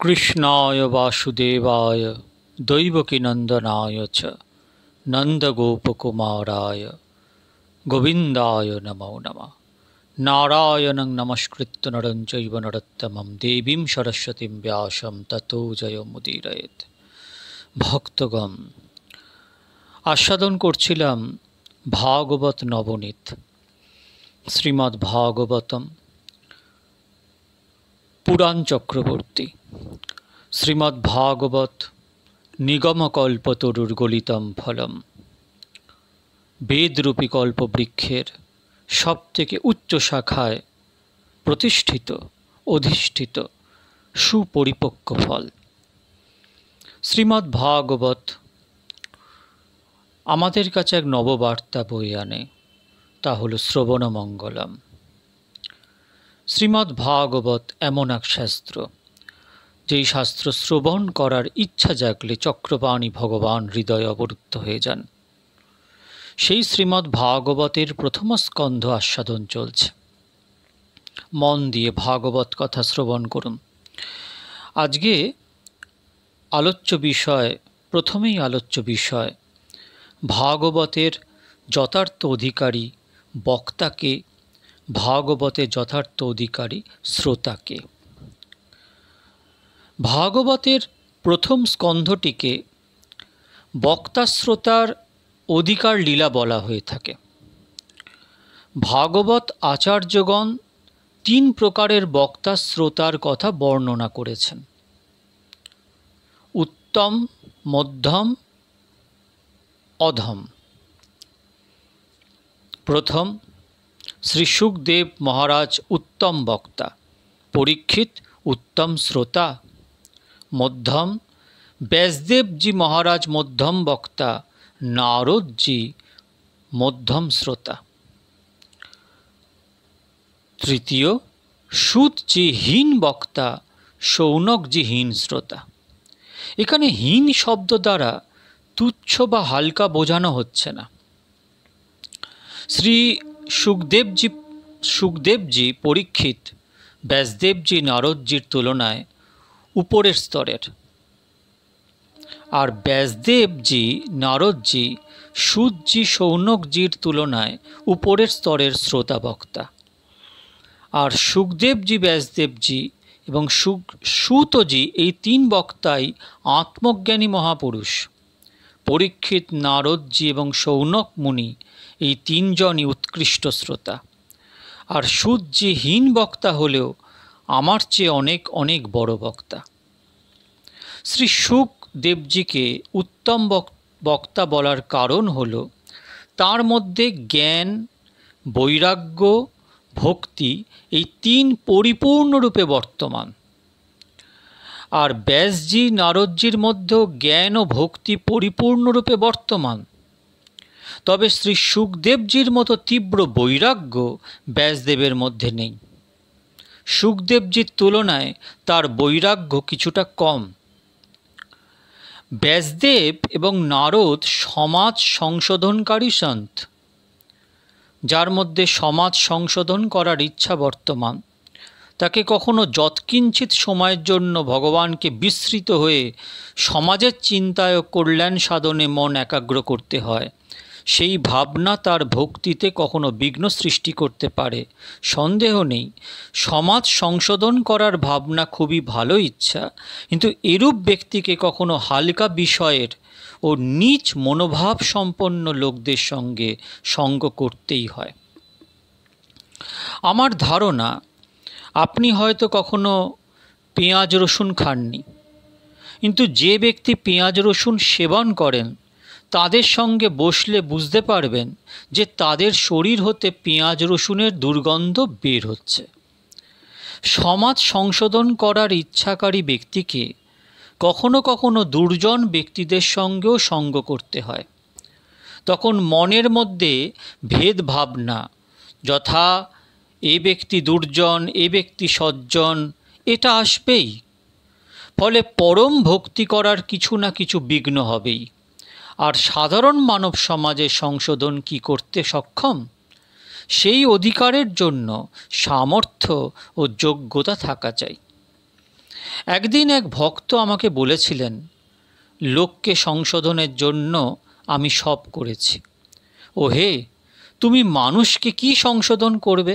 कृष्णाय वासुदेवाय दैवकीनन्दनाय च नन्दगोपकुमाराय गोविन्दाय नमो नमः। नारायणं नमस्कृत्य नरं चैव नरोत्तमं देवीं सरस्वतीं व्यासं ततो जयमुदीरयेत्। भक्तगण, आस्वादन करছিলাম भागवत नवनीत श्रीमद् भागवतम पुराण चक्रवर्ती श्रीमद् भागवत निगमकल्पतरुर गलितम फलम। वेदरूपी कल्पवृक्षेर सबथेके उच्च शाखाय प्रतिष्ठित अधिष्ठित सुपरिपक्व फल श्रीमद् भागवत आमादेर काछे एक नवबार्ता बয়ে आने, ता हलो श्रवण मंगलम। श्रीमद् भागवत एमन एक शास्त्र যেই শাস্ত্র শ্রবণ করার ইচ্ছা জাগলে চক্রপাণি ভগবান হৃদয়ে অবরুদ্ধ হয়ে যান। সেই শ্রীমদ্ ভাগবতের প্রথম স্কন্ধ আস্বাদন চলছে। মন দিয়ে ভাগবত কথা শ্রবণ করুন। আজকে আলোচ্য বিষয়, প্রথমেই আলোচ্য বিষয় ভাগবতের যথার্থ অধিকারী বক্তাকে, ভাগবতের যথার্থ অধিকারী শ্রোতাকে। ভাগবতের প্রথম স্কন্ধটিকে বক্তা শ্রোতার অধিকার লীলা বলা হয়ে থাকে। ভাগবত আচার্যগণ তিন প্রকারের বক্তা শ্রোতার কথা বর্ণনা করেছেন: উত্তম, মধ্যম, অধম। প্রথম, শ্রী শুকদেব মহারাজ উত্তম বক্তা, পরীক্ষিত उत्तम श्रोता। मध्यम, व्यासदेव जी महाराज मध्यम वक्ता, नारद जी मध्यम श्रोता। तृतीय, सूत जी हीन वक्ता, शौनक जी हीन श्रोता। एखाने हीन शब्द द्वारा तुच्छ बा हालका बोझानो हच्छे ना। श्री सुखदेव जी परीक्षित व्यासदेव जी नारद जीर तुलनाय ऊपरेर स्तरेर, और व्यासदेव जी नारद जी सूत जी शौनक जीर तुलनाय ऊपरेर स्तरेर श्रोता बक्ता। और सुखदेव जी व्यासदेव जी एवं सूत जी এই तीन বক্তাই आत्मज्ञानी महापुरुष। परीक्षित, नारद जी एवं शौनक मुनि এই তিনজনই उत्कृष्ट श्रोता। और सूत जी हीन बक्ता हलेও आमार चेये अनेक अनेक बड़ बक्ता। श्री सुखदेव जी के उत्तम बक्ता बलार कारण हलो तार मध्य ज्ञान, वैराग्य, भक्ति এই तीन परिपूर्ण रूपे बर्तमान। और व्यास जी नारद जीर मध्य ज्ञान और भक्ति परिपूर्ण रूपे बर्तमान। तबे श्री सुखदेव जीर मतो तीव्र वैराग्य व्यासदेवेर मध्य नेই। सुखदेव जीर तुलनाय तार वैराग्य किछुटा कम। व्यासदेव एवं नारद समाज संशोधनकारी सन्त, जार मध्य समाज संशोधन करार इच्छा बर्तमान। ताके कखनो यत्किंचित समयेर जन्य भगवानके विस्मृत हये समाजेर चिंताय ओ कल्याण साधने मन एकाग्र करते हय। সেই ভাবনা তার ভক্তিতে কখনো বিঘ্ন সৃষ্টি করতে পারে, সন্দেহ নেই। সমাজ সংশোধন করার ভাবনা খুবই ভালো ইচ্ছা, কিন্তু এরূপ ব্যক্তিকে কখনো হালকা বিষয়ের ও নীচ মনোভাব সম্পন্ন লোকদের সঙ্গে সঙ্গ করতেই হয়। আমার ধারণা আপনি হয়তো কখনো পেঁয়াজ রসুন খাননি, কিন্তু যে ব্যক্তি পেঁয়াজ রসুন সেবন করেন তাদের সঙ্গে বসলে বুঝতে পারবেন যে তাদের শরীর হতে পেঁয়াজ রসুনের দুর্গন্ধ বের হচ্ছে। সমাজ সংশোধন করার ইচ্ছাকারী ব্যক্তিকে কখনো কখনো দুর্জন ব্যক্তিদের সঙ্গেও সঙ্গ করতে হয়। তখন মনের মধ্যে ভেদ ভাবনা, যথা এ ব্যক্তি দুর্জন, এ ব্যক্তি সজ্জন, এটা আসবেই। ফলে পরম ভক্তি করার কিছু না কিছু বিঘ্ন হবেই। আর সাধারণ মানব সমাজে সংশোধন কি করতে সক্ষম, সেই অধিকারের জন্য সামর্থ্য ও যোগ্যতা থাকা চাই। একদিন এক ভক্ত আমাকে বলেছিলেন, লোককে সংশোধনের জন্য আমি সব করেছি। ও হে, তুমি মানুষকে কি সংশোধন করবে,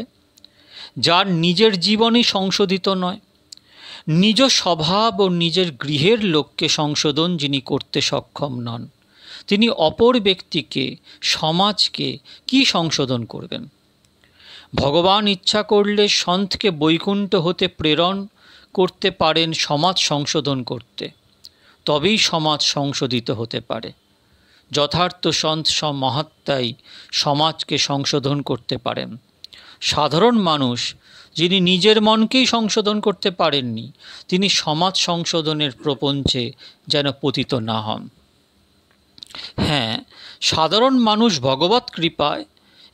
যার নিজের জীবনই সংশোধিত নয়? নিজ স্বভাব ও নিজের গৃহের লোককে সংশোধন যিনি করতে সক্ষম নন, তিনি অপর ব্যক্তিকে, সমাজকে কি সংশোধন করবেন? ভগবান ইচ্ছা করলে সন্তকে বৈকুণ্ঠ হতে প্রেরণ করতে পারেন সমাজ সংশোধন করতে, তবেই সমাজ সংশোধিত হতে পারে। যথার্থ সন্ত মহাত্মাই সমাজকে সংশোধন করতে পারেন। সাধারণ মানুষ যিনি নিজের মনকেই সংশোধন করতে পারেননি, তিনি সমাজ সংশোধনের প্রপঞ্চে যেন পতিত না হন। হ্যাঁ, সাধারণ মানুষ ভগবৎ কৃপায়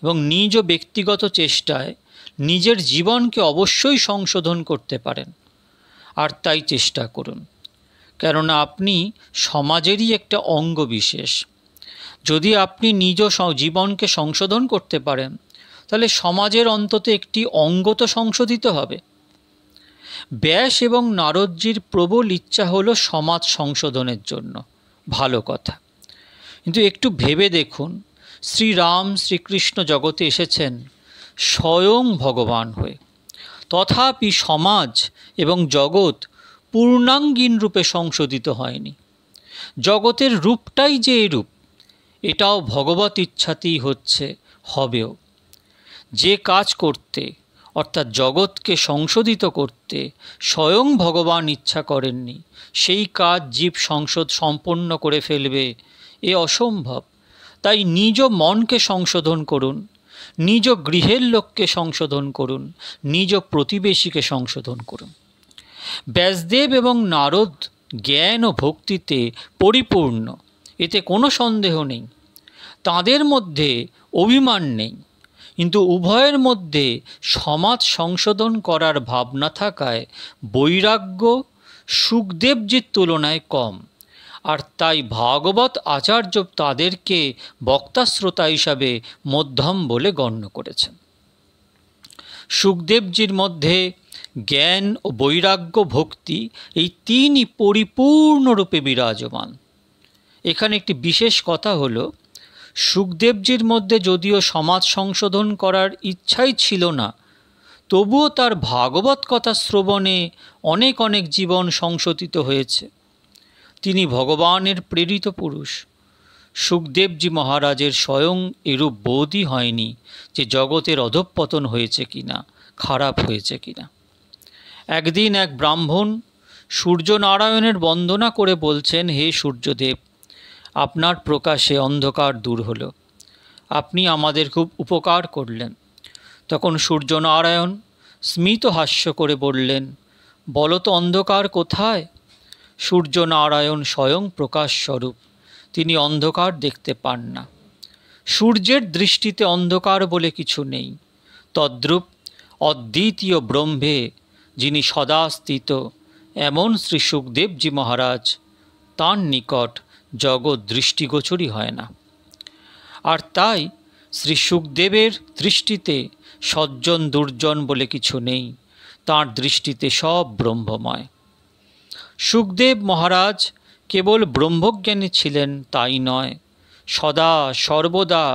এবং নিজ ব্যক্তিগত চেষ্টায় নিজের জীবনকে অবশ্যই সংশোধন করতে পারেন, আর তাই চেষ্টা করুন। কেননা আপনি সমাজেরই একটা অঙ্গ বিশেষ। যদি আপনি নিজ জীবনকে সংশোধন করতে পারেন, তাহলে সমাজের অন্তত একটি অঙ্গ তো সংশোধিত হবে। ব্যাস এবং নারদজির প্রবল ইচ্ছা হলো সমাজ সংশোধনের জন্য, ভালো কথা। কিন্তু একটু ভেবে দেখুন, শ্রীরাম শ্রীকৃষ্ণ জগতে এসেছেন স্বয়ং ভগবান হয়ে, তথাপি সমাজ এবং জগৎ পূর্ণাঙ্গীন রূপে সংশোধিত হয়নি। জগতের রূপটাই যে এরূপ, এটাও ভগবত ইচ্ছাতেই হচ্ছে, হবেও। যে কাজ করতে, অর্থাৎ জগৎকে সংশোধিত করতে স্বয়ং ভগবান ইচ্ছা করেননি, সেই কাজ জীব সম্পন্ন করে ফেলবে, এ অসম্ভব। তাই নিজ মনকে সংশোধন করুন, নিজ গৃহের লোককে সংশোধন করুন, নিজ প্রতিবেশীকে সংশোধন করুন। ব্যাসদেব এবং নারদ জ্ঞান ও ভক্তিতে পরিপূর্ণ, এতে কোনো সন্দেহ নেই। তাঁদের মধ্যে অভিমান নেই, কিন্তু উভয়ের মধ্যে সমাজ সংশোধন করার ভাবনা থাকায় বৈরাগ্য শুকদেবজির তুলনায় কম, আর তাই ভাগবত আচার্য তাদেরকে বক্তা শ্রোতা হিসাবে মধ্যম বলে গণ্য করেছেন। শুকদেবজির মধ্যে জ্ঞান ও বৈরাগ্য ভক্তি এই তিনই পরিপূর্ণরূপে বিরাজমান। এখানে একটি বিশেষ কথা হলো, শুকদেবজির মধ্যে যদিও সমাজ সংশোধন করার ইচ্ছাই ছিল না, তবুও তার ভাগবত কথা শ্রবণে অনেক অনেক জীবন সংশোধিত হয়েছে। তিনি ভগবানের প্রেরিত পুরুষ। শুকদেবজি মহারাজের স্বয়ং এরূপ বোধই হয়নি যে জগতের অধঃপতন হয়েছে কিনা, খারাপ হয়েছে কিনা। একদিন এক ব্রাহ্মণ সূর্যনারায়ণের বন্দনা করে বলছেন, হে সূর্যদেব, আপনার প্রকাশে অন্ধকার দূর হলো, আপনি আমাদের খুব উপকার করলেন। তখন সূর্যনারায়ণ স্মিত হাস্য করে বললেন, বলো তো অন্ধকার কোথায়? সূর্যনারায়ণ স্বয়ং প্রকাশ স্বরূপ, তিনি অন্ধকার দেখতে পান না। সূর্যের দৃষ্টিতে অন্ধকার বলে কিছু নেই। তদ্রূপ অদ্বিতীয় ব্রহ্মে যিনি সদা স্থিত, এমন শ্রী শুকদেবজি মহারাজ, তাঁর নিকট জগৎ দৃষ্টিগোচরই হয় না। আর তাই শ্রী শুকদেবের দৃষ্টিতে সজ্জন দুর্জন বলে কিছু নেই, তাঁর দৃষ্টিতে সব ব্রহ্মময়। শুকদেব মহারাজ কেবল ব্রহ্মজ্ঞানী ছিলেন তাই নয়, সদা সর্বদা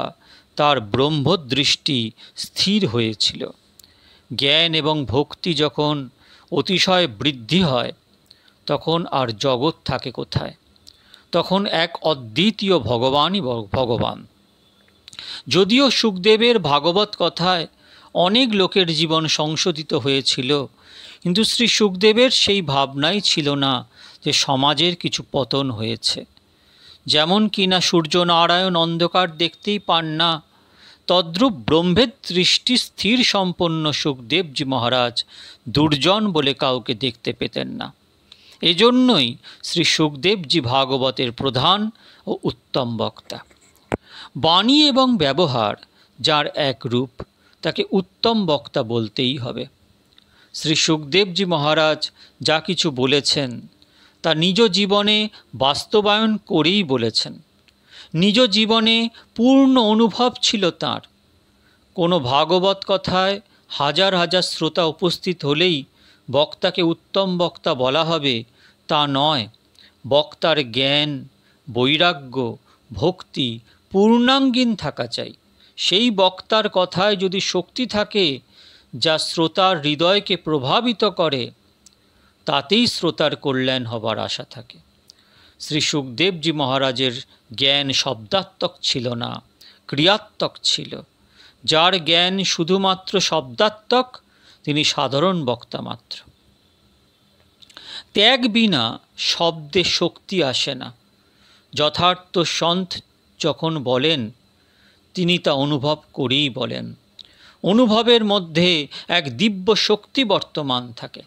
তার ব্রহ্মদৃষ্টি স্থির হয়েছিল। জ্ঞান এবং ভক্তি যখন অতিশয় বৃদ্ধি হয়, তখন আর জগৎ থাকে কোথায়? তখন এক অদ্বিতীয় ভগবানই ভগবান। যদিও শুকদেবের ভাগবত কথায় অনেক লোকের জীবন সংশোধিত হয়েছিল, কিন্তু শ্রী শুকদেবের সেই ভাবনাই ছিল না যে সমাজের কিছু পতন হয়েছে। যেমন কিনা সূর্যনারায়ণ অন্ধকার দেখতেই পান না, তদ্রূপ ব্রহ্মের দৃষ্টি স্থির সম্পন্ন শুকদেবজি মহারাজ দুর্জন বলে কাউকে দেখতে পেতেন না। এজন্যই শ্রী শুকদেবজি ভাগবতের প্রধান ও উত্তম বক্তা। বাণী এবং ব্যবহার যার এক রূপ, তাকে উত্তম বক্তা বলতেই হবে। শ্রী শুকদেবজি মহারাজ যা কিছু বলেছেন তা নিজ জীবনে বাস্তবায়ন করেই বলেছেন। নিজ জীবনে পূর্ণ অনুভব ছিল তাঁর। কোনো ভাগবত কথায় হাজার হাজার শ্রোতা উপস্থিত হলেই বক্তাকে উত্তম বক্তা বলা হবে তা নয়। বক্তার জ্ঞান, বৈরাগ্য, ভক্তি পূর্ণাঙ্গীন থাকা চাই। সেই বক্তার কথায় যদি শক্তি থাকে যা শ্রোতার হৃদয়কে প্রভাবিত করে, তাতেই শ্রোতার কল্যাণ হবার আশা থাকে। শ্রী সুখদেবজি মহারাজের জ্ঞান শব্দাত্মক ছিল না, ক্রিয়াত্মক ছিল। যার জ্ঞান শুধুমাত্র শব্দাত্মক, তিনি সাধারণ বক্তা মাত্র। ত্যাগ বিনা শব্দে শক্তি আসে না। যথার্থ সন্ত যখন বলেন, তিনি তা অনুভব করেই বলেন। অনুভবের মধ্যে এক দিব্য শক্তি বর্তমান থাকে।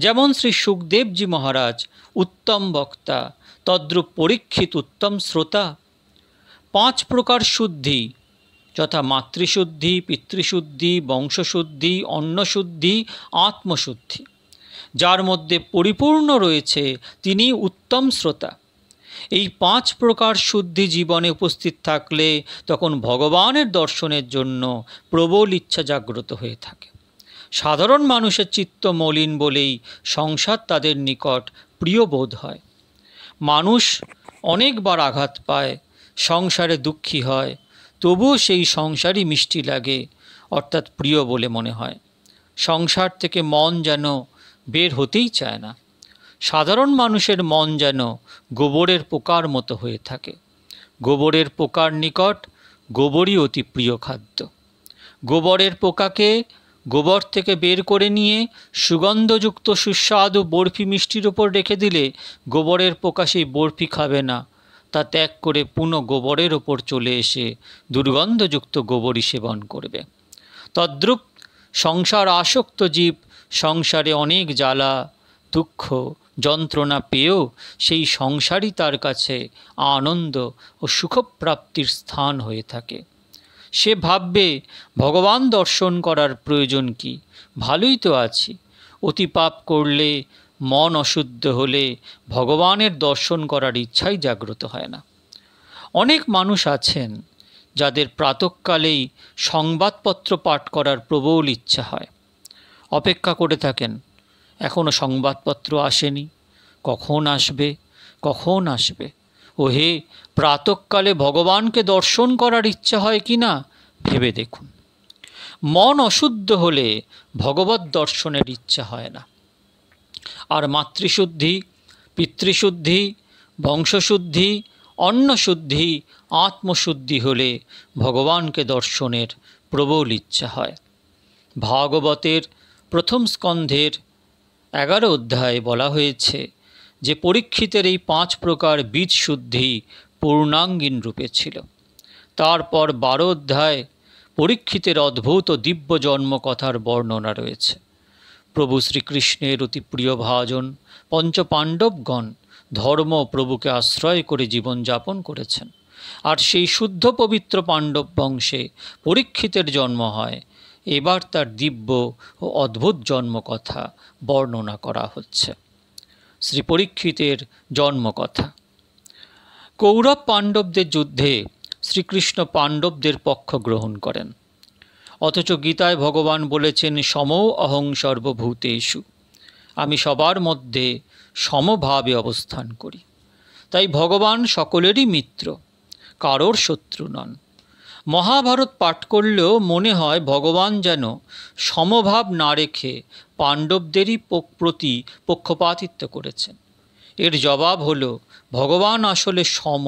যেমন শ্রী সুখদেবজি মহারাজ উত্তম বক্তা, তদ্রূপ পরীক্ষিত উত্তম শ্রোতা। 5 প্রকার শুদ্ধি, যথা মাতৃশুদ্ধি, পিতৃশুদ্ধি, বংশশুদ্ধি, অন্নশুদ্ধি, আত্মশুদ্ধি, যার মধ্যে পরিপূর্ণ রয়েছে, তিনি উত্তম শ্রোতা। এই 5 প্রকার শুদ্ধি জীবনে উপস্থিত থাকলে তখন ভগবানের দর্শনের জন্য প্রবল ইচ্ছা জাগ্রত হয়ে থাকে। সাধারণ মানুষের চিত্ত মলিন বলেই সংসার তাদের নিকট প্রিয় বোধ হয়। মানুষ অনেকবার আঘাত পায়, সংসারে দুঃখী হয়, তবুও সেই সংসারই মিষ্টি লাগে, অর্থাৎ প্রিয় বলে মনে হয়। সংসার থেকে মন যেন বের হতেই চায় না। সাধারণ মানুষের মন যেন গোবরের পোকার মতো হয়ে থাকে। গোবরের পোকার নিকট গোবরই অতি প্রিয় খাদ্য। গোবরের পোকাকে গোবর থেকে বের করে নিয়ে সুগন্ধযুক্ত সুস্বাদু বরফি মিষ্টির ওপর রেখে দিলে গোবরের পোকা সেই বরফি খাবে না, তা ত্যাগ করে পুনঃ গোবরের ওপর চলে এসে দুর্গন্ধযুক্ত গোবরই সেবন করবে। তদ্রূপ সংসার আসক্ত জীব সংসারে অনেক জ্বালা, দুঃখ, যন্ত্রণা পেয়েও সেই সংসারই তার কাছে আনন্দ ও সুখপ্রাপ্তির স্থান হয়ে থাকে। সে ভাববে, ভগবান দর্শন করার প্রয়োজন কি, ভালোই তো আছি। অতি পাপ করলে, মন অশুদ্ধ হলে ভগবানের দর্শন করার ইচ্ছাই জাগ্রত হয় না। অনেক মানুষ আছেন যাদের প্রাতঃকালেই সংবাদপত্র পাঠ করার প্রবল ইচ্ছা হয়। অপেক্ষা করে থাকেন, এখনও সংবাদপত্র আসেনি, কখন আসবে, কখন আসবে। ওহে, প্রাতঃকালে ভগবানকে দর্শন করার ইচ্ছা হয় কি না ভেবে দেখুন। মন অশুদ্ধ হলে ভগবত দর্শনের ইচ্ছা হয় না। আর মাতৃশুদ্ধি, পিতৃশুদ্ধি, বংশশুদ্ধি, অন্নশুদ্ধি, আত্মশুদ্ধি হলে ভগবানকে দর্শনের প্রবল ইচ্ছা হয়। ভাগবতের প্রথম স্কন্ধের 11 অধ্যায়ে বলা হয়েছে যে পরীক্ষিতের এই 5 প্রকার বীজ শুদ্ধি পূর্ণাঙ্গীন রূপে ছিল। তারপর 12 অধ্যায় পরীক্ষিতের অদ্ভুত দিব্য জন্ম কথার বর্ণনা রয়েছে। প্রভু শ্রীকৃষ্ণের অতি প্রিয় ভাজন পঞ্চপাণ্ডবগণ ধর্ম প্রভুকে আশ্রয় করে জীবনযাপন করেছেন, আর সেই শুদ্ধ পবিত্র পাণ্ডব বংশে পরীক্ষিতের জন্ম হয়। এবার তার দিব্য ও অদ্ভুত জন্মকথা বর্ণনা করা হচ্ছে। শ্রী পরীক্ষিতের জন্মকথা। কৌরব পাণ্ডবদের যুদ্ধে শ্রীকৃষ্ণ পাণ্ডবদের পক্ষ গ্রহণ করেন, অথচ গীতায় ভগবান বলেছেন সমৌ অহং সর্বভূতেষু, আমি সবার মধ্যে সমভাবে অবস্থান করি। তাই ভগবান সকলেরই মিত্র, কারোর শত্রু নন। মহাভারত পাঠ করলেও মনে হয় ভগবান যেন সমভাব না রেখে পাণ্ডবদেরই প্রতি পক্ষপাতিত্ব করেছেন। এর জবাব হলো, ভগবান আসলে সম,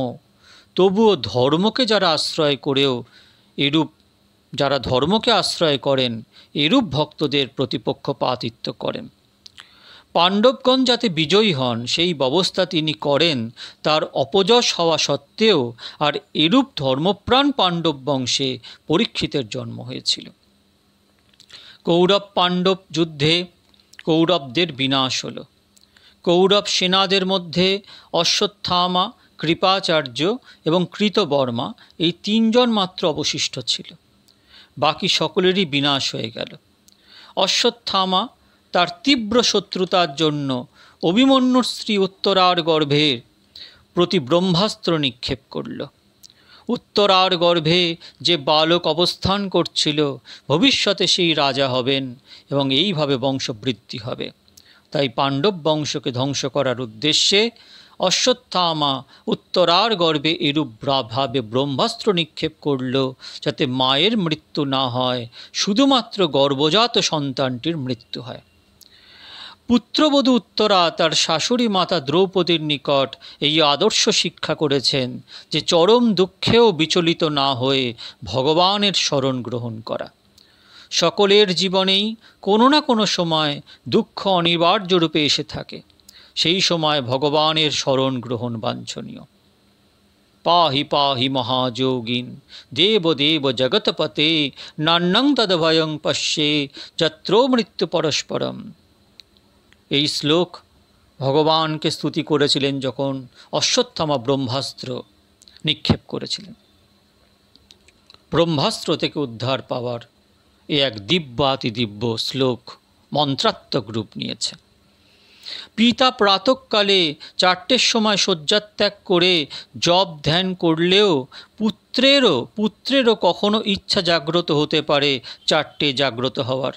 তবুও ধর্মকে যারা আশ্রয় করেও এরূপ যারা ধর্মকে আশ্রয় করেন এরূপ ভক্তদের প্রতিপক্ষপাতিত্ব করেন। পাণ্ডবগণ যাতে বিজয়ী হন সেই ব্যবস্থা তিনি করেন তার অপযশ হওয়া সত্ত্বেও, আর এরূপ ধর্মপ্রাণ পাণ্ডব বংশে পরীক্ষিতের জন্ম হয়েছিল। কৌরব পাণ্ডব যুদ্ধে কৌরবদের বিনাশ হল। কৌরব সেনাদের মধ্যে অশ্বত্থামা, কৃপাচার্য এবং কৃতবর্মা এই 3 জন মাত্র অবশিষ্ট ছিল। বাকি সকলেরই বিনাশ হয়ে গেল। অশ্বত্থামা তার তীব্র শত্রুতার জন্য অভিমন্যুর স্ত্রী উত্তরার গর্ভের প্রতি ব্রহ্মাস্ত্র নিক্ষেপ করল। উত্তরার গর্ভে যে বালক অবস্থান করছিল ভবিষ্যতে সেই রাজা হবেন এবং এইভাবে বংশবৃদ্ধি হবে। তাই পাণ্ডব বংশকে ধ্বংস করার উদ্দেশ্যে অশ্বত্থামা উত্তরার গর্ভে এরূপ ভাবে ব্রহ্মাস্ত্র নিক্ষেপ করল, যাতে মায়ের মৃত্যু না হয়, শুধুমাত্র গর্ভজাত সন্তানটির মৃত্যু হয়। পুত্রবধূ উত্তরা তার শাশুড়ি মাতা দ্রৌপদীর নিকট এই আদর্শ শিক্ষা করেছেন যে চরম দুঃখেও বিচলিত না হয়ে ভগবানের শরণ গ্রহণ করা। সকলের জীবনেই কোনো না কোনো সময় দুঃখ অনিবার্য রূপে এসে থাকে, সেই সময় ভগবানের শরণ গ্রহণ বাঞ্ছনীয়। পাহি পাহি মহাযোগিন দেব দেব জগৎপতে নান্যং তদ্ভয়ং পশ্যে যত্রো মৃত্যু পরস্পরম। এই শ্লোক ভগবানকে স্তুতি করেছিলেন যখন অশ্বত্থামা ব্রহ্মাস্ত্র নিক্ষেপ করেছিলেন। ব্রহ্মাস্ত্র থেকে উদ্ধার পাওয়ার এ এক দিব্যাতিদিব্য শ্লোক মন্ত্রাত্মক রূপ নিয়েছে। পিতা প্রাতঃকালে 4টের সময় শয্যাত্যাগ করে জপ ধ্যান করলেও পুত্রেরও কখনো ইচ্ছা জাগ্রত হতে পারে 4টে জাগ্রত হওয়ার।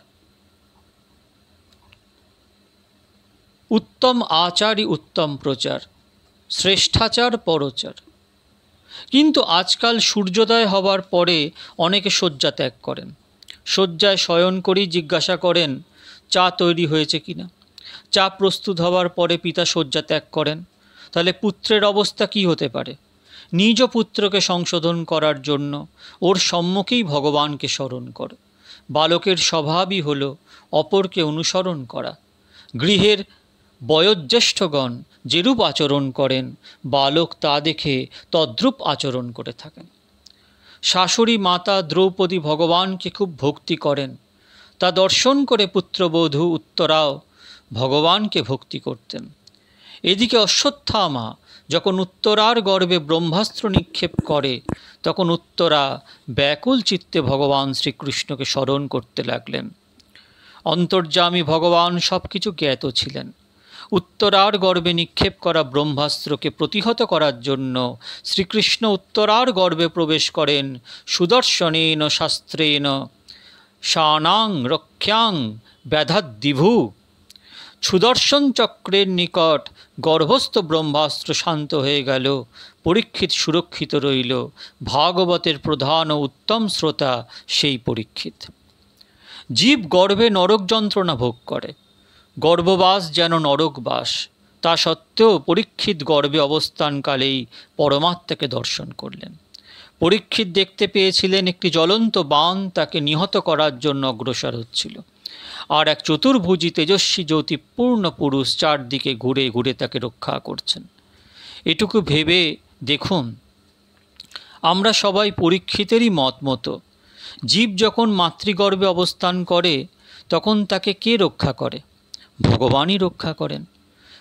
উত্তম আচারই উত্তম প্রচার, শ্রেষ্ঠাচার পরচার। কিন্তু আজকাল সূর্যোদয় হবার পরে অনেকে শয্যা ত্যাগ করেন। শয্যায় শয়ন করেই জিজ্ঞাসা করেন চা তৈরি হয়েছে কিনা। চা প্রস্তুত হওয়ার পরে পিতা শয্যা ত্যাগ করেন। তাহলে পুত্রের অবস্থা কি হতে পারে? নিজ পুত্রকে সংশোধন করার জন্য ওর সম্মুখেই ভগবানকে স্মরণ করে। বালকের স্বভাবই হল অপরকে অনুসরণ করা। গৃহের বয়োজ্যেষ্ঠগণ যেরূপ আচরণ করেন, বালক তা দেখে তদ্রূপ আচরণ করে থাকেন। শাশুড়ি মাতা দ্রৌপদী ভগবানকে খুব ভক্তি করেন, তা দর্শন করে পুত্রবধূ উত্তরাও ভগবানকে ভক্তি করতেন। এদিকে অশ্বত্থামা যখন উত্তরার গর্ভে ব্রহ্মাস্ত্র নিক্ষেপ করে, তখন উত্তরা ব্যাকুল চিত্তে ভগবান শ্রীকৃষ্ণকে স্মরণ করতে লাগলেন। অন্তর্যামী ভগবান সব কিছু জ্ঞাত ছিলেন। উত্তরার গর্ভে নিক্ষেপ করা ব্রহ্মাস্ত্রকে প্রতিহত করার জন্য শ্রীকৃষ্ণ উত্তরার গর্ভে প্রবেশ করেন সুদর্শনেন শাস্ত্রেণ শানাং রক্ষ্যাং ব্যাধাদ্বিভু। সুদর্শন চক্রের নিকট গর্ভস্থ ব্রহ্মাস্ত্র শান্ত হয়ে গেল। পরীক্ষিত সুরক্ষিত রইল। ভাগবতের প্রধান ও উত্তম শ্রোতা সেই পরীক্ষিত। জীব গর্ভে নরক যন্ত্রণা ভোগ করে, গর্ভবাস যেন নরকবাস। তা সত্ত্বেও পরীক্ষিত গর্ভে অবস্থানকালেই পরমাত্মাকে দর্শন করলেন। পরীক্ষিত দেখতে পেয়েছিলেন একটি জ্বলন্ত বাণ তাকে নিহত করার জন্য অগ্রসর হচ্ছিল, আর এক চতুর্ভুজী তেজস্বী জ্যোতিপূর্ণ পুরুষ চারদিকে ঘুরে ঘুরে তাকে রক্ষা করছেন। এটুকু ভেবে দেখুন, আমরা সবাই পরীক্ষিতেরই মত মতো। জীব যখন মাতৃগর্ভে অবস্থান করে তখন তাকে কে রক্ষা করে? ভগবানই রক্ষা করেন।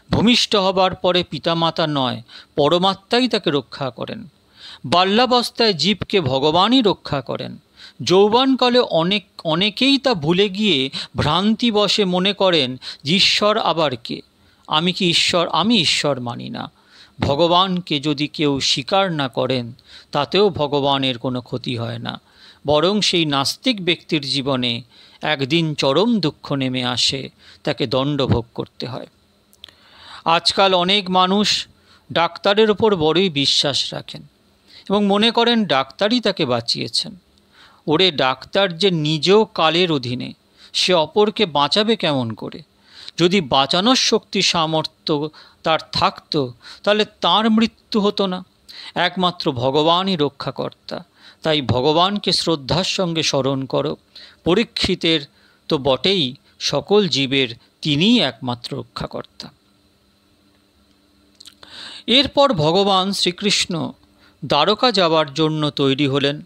ভূমিষ্ঠ হবার পরে পিতামাতা নয়, পরমাত্মাই তাকে রক্ষা করেন। বাল্যাবস্থায় জীবকে ভগবানই রক্ষা করেন। যৌবনকালে অনেকেই তা ভুলে গিয়ে ভ্রান্তিবশে মনে করেন যে ঈশ্বর আবার কে, আমি কি ঈশ্বর? আমি ঈশ্বর মানি না। ভগবানকে যদি কেউ স্বীকার না করেন তাতেও ভগবানের কোনো ক্ষতি হয় না, বরং সেই নাস্তিক ব্যক্তির জীবনে একদিন চরম দুঃখ নেমে আসে, তাকে দণ্ড ভোগ করতে হয়। আজকাল অনেক মানুষ ডাক্তারের ওপর বড়ই বিশ্বাস রাখেন এবং মনে করেন ডাক্তারই তাকে বাঁচিয়েছেন। ওরে, ডাক্তার যে নিজেও কালের অধীনে, সে অপরকে বাঁচাবে কেমন করে? যদি বাঁচানোর শক্তি সামর্থ্য তার থাকতো তাহলে তার মৃত্যু হতো না। একমাত্র ভগবানই রক্ষাকর্তা। তাই ভগবানকে শ্রদ্ধার সঙ্গে স্মরণ করো। পরীক্ষিতের তো বটেই, সকল জীবের তিনিই একমাত্র রক্ষাকর্তা। এরপর ভগবান শ্রীকৃষ্ণ দ্বারকা যাওয়ার জন্য তৈরি হলেন।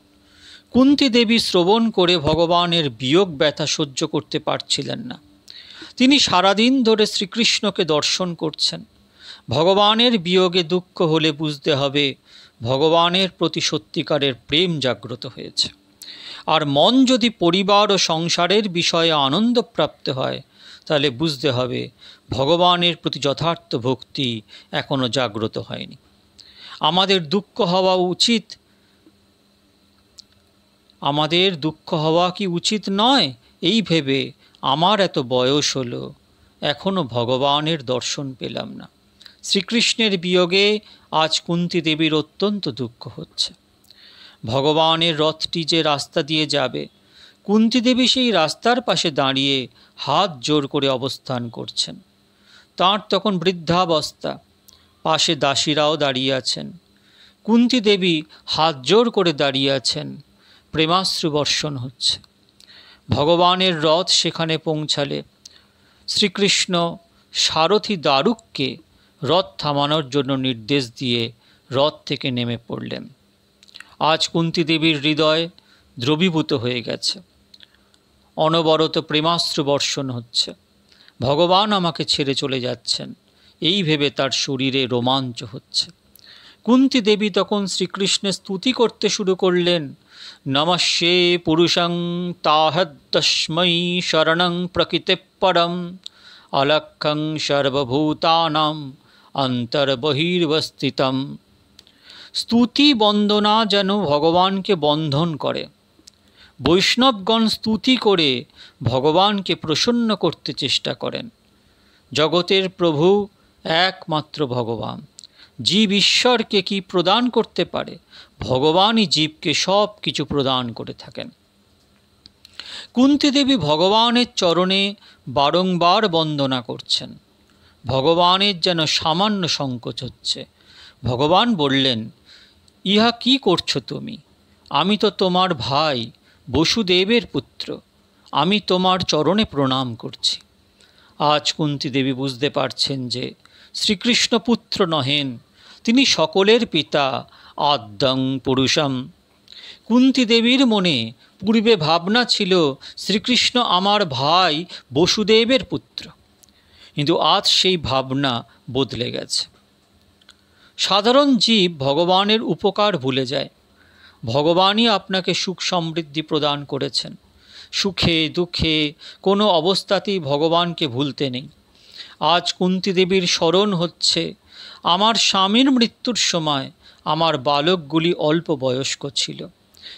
কুন্তী দেবী শ্রবণ করে ভগবানের বিয়োগ ব্যথা সহ্য করতে পারছিলেন না। তিনি সারাদিন ধরে শ্রীকৃষ্ণকে দর্শন করছেন। ভগবানের বিয়োগে দুঃখ হলে বুঝতে হবে ভগবানের প্রতি সত্যিকারের প্রেম জাগ্রত হয়েছে। আর মন যদি পরিবার ও সংসারের বিষয়ে আনন্দপ্রাপ্ত হয় তাহলে বুঝতে হবে ভগবানের প্রতি যথার্থ ভক্তি এখনও জাগ্রত হয়নি। আমাদের দুঃখ হওয়া উচিত আমাদের দুঃখ হওয়া কি উচিত নয়? এই ভেবে আমার এত বয়স হলো, এখনও ভগবানের দর্শন পেলাম না। শ্রীকৃষ্ণের বিয়োগে আজ কুন্তী দেবীর অত্যন্ত দুঃখ হচ্ছে। ভগবানের রথটি যে রাস্তা দিয়ে যাবে, কুন্তী দেবী সেই রাস্তার পাশে দাঁড়িয়ে হাত জোর করে অবস্থান করছেন। তাঁর তখন বৃদ্ধাবস্থা, পাশে দাসীরাও দাঁড়িয়ে আছেন। কুন্তী দেবী হাত জোর করে দাঁড়িয়ে আছেন, প্রেমাশ্রু বর্ষণ হচ্ছে। ভগবানের রথ সেখানে পৌঁছালে শ্রীকৃষ্ণ সারথি দারুককে রথ থামানোর জন্য নির্দেশ দিয়ে রথ থেকে নেমে পড়লেন। আজ কুন্তী দেবীর হৃদয় দ্রবীভূত হয়ে গেছে, অনবরত প্রেমাশ্রু বর্ষণ হচ্ছে। ভগবান আমাকে ছেড়ে চলে যাচ্ছেন, এই ভেবে তার শরীরে রোমাঞ্চ হচ্ছে। কুন্তী দেবী তখন শ্রীকৃষ্ণের স্তুতি করতে শুরু করলেন। নমস্যে পুরুষং তাহদ্দস্मै শরণং প্রকৃতে পরম অলক্ষং সর্বভূতানাম অন্তর্বহির্বস্থিতম। স্তুতি বন্দনা যেন ভগবানকে বন্ধন করে। বৈষ্ণবগণ স্তুতি করে ভগবানকে প্রসন্ন করতে চেষ্টা করেন। জগতের প্রভু একমাত্র ভগবান। জীব ঈশ্বরকে কি প্রদান করতে পারে? ভগবানই জীবকে সব কিছু প্রদান করে থাকেন। কুন্তী দেবী ভগবানের চরণে বারংবার বন্দনা করছেন। ভগবানের যেন সামান্য সংকোচ হচ্ছে। ভগবান বললেন, ইহা কি করছো তুমি? আমি তো তোমার ভাই, বসুদেবের পুত্র। আমি তোমার চরণে প্রণাম করছি। আজ কুন্তী দেবী বুঝতে পারছেন যে শ্রীকৃষ্ণ পুত্র নহেন, তিনি সকলের পিতা, আদ্যং পুরুষম। কুন্তী দেবীর মনে পূর্বে ভাবনা ছিল শ্রীকৃষ্ণ আমার ভাই, বসুদেবের পুত্র, কিন্তু আজ সেই ভাবনা বদলে গেছে। সাধারণ জীব ভগবানের উপকার ভুলে যায়। ভগবানই আপনাকে সুখ সমৃদ্ধি প্রদান করেছেন। সুখে দুঃখে কোনো অবস্থাতেই ভগবানকে ভুলতে নেই। আজ কুন্তী দেবীর স্মরণ হচ্ছে, আমার স্বামীর মৃত্যুর সময় আমার বালকগুলি অল্প বয়স্ক ছিল।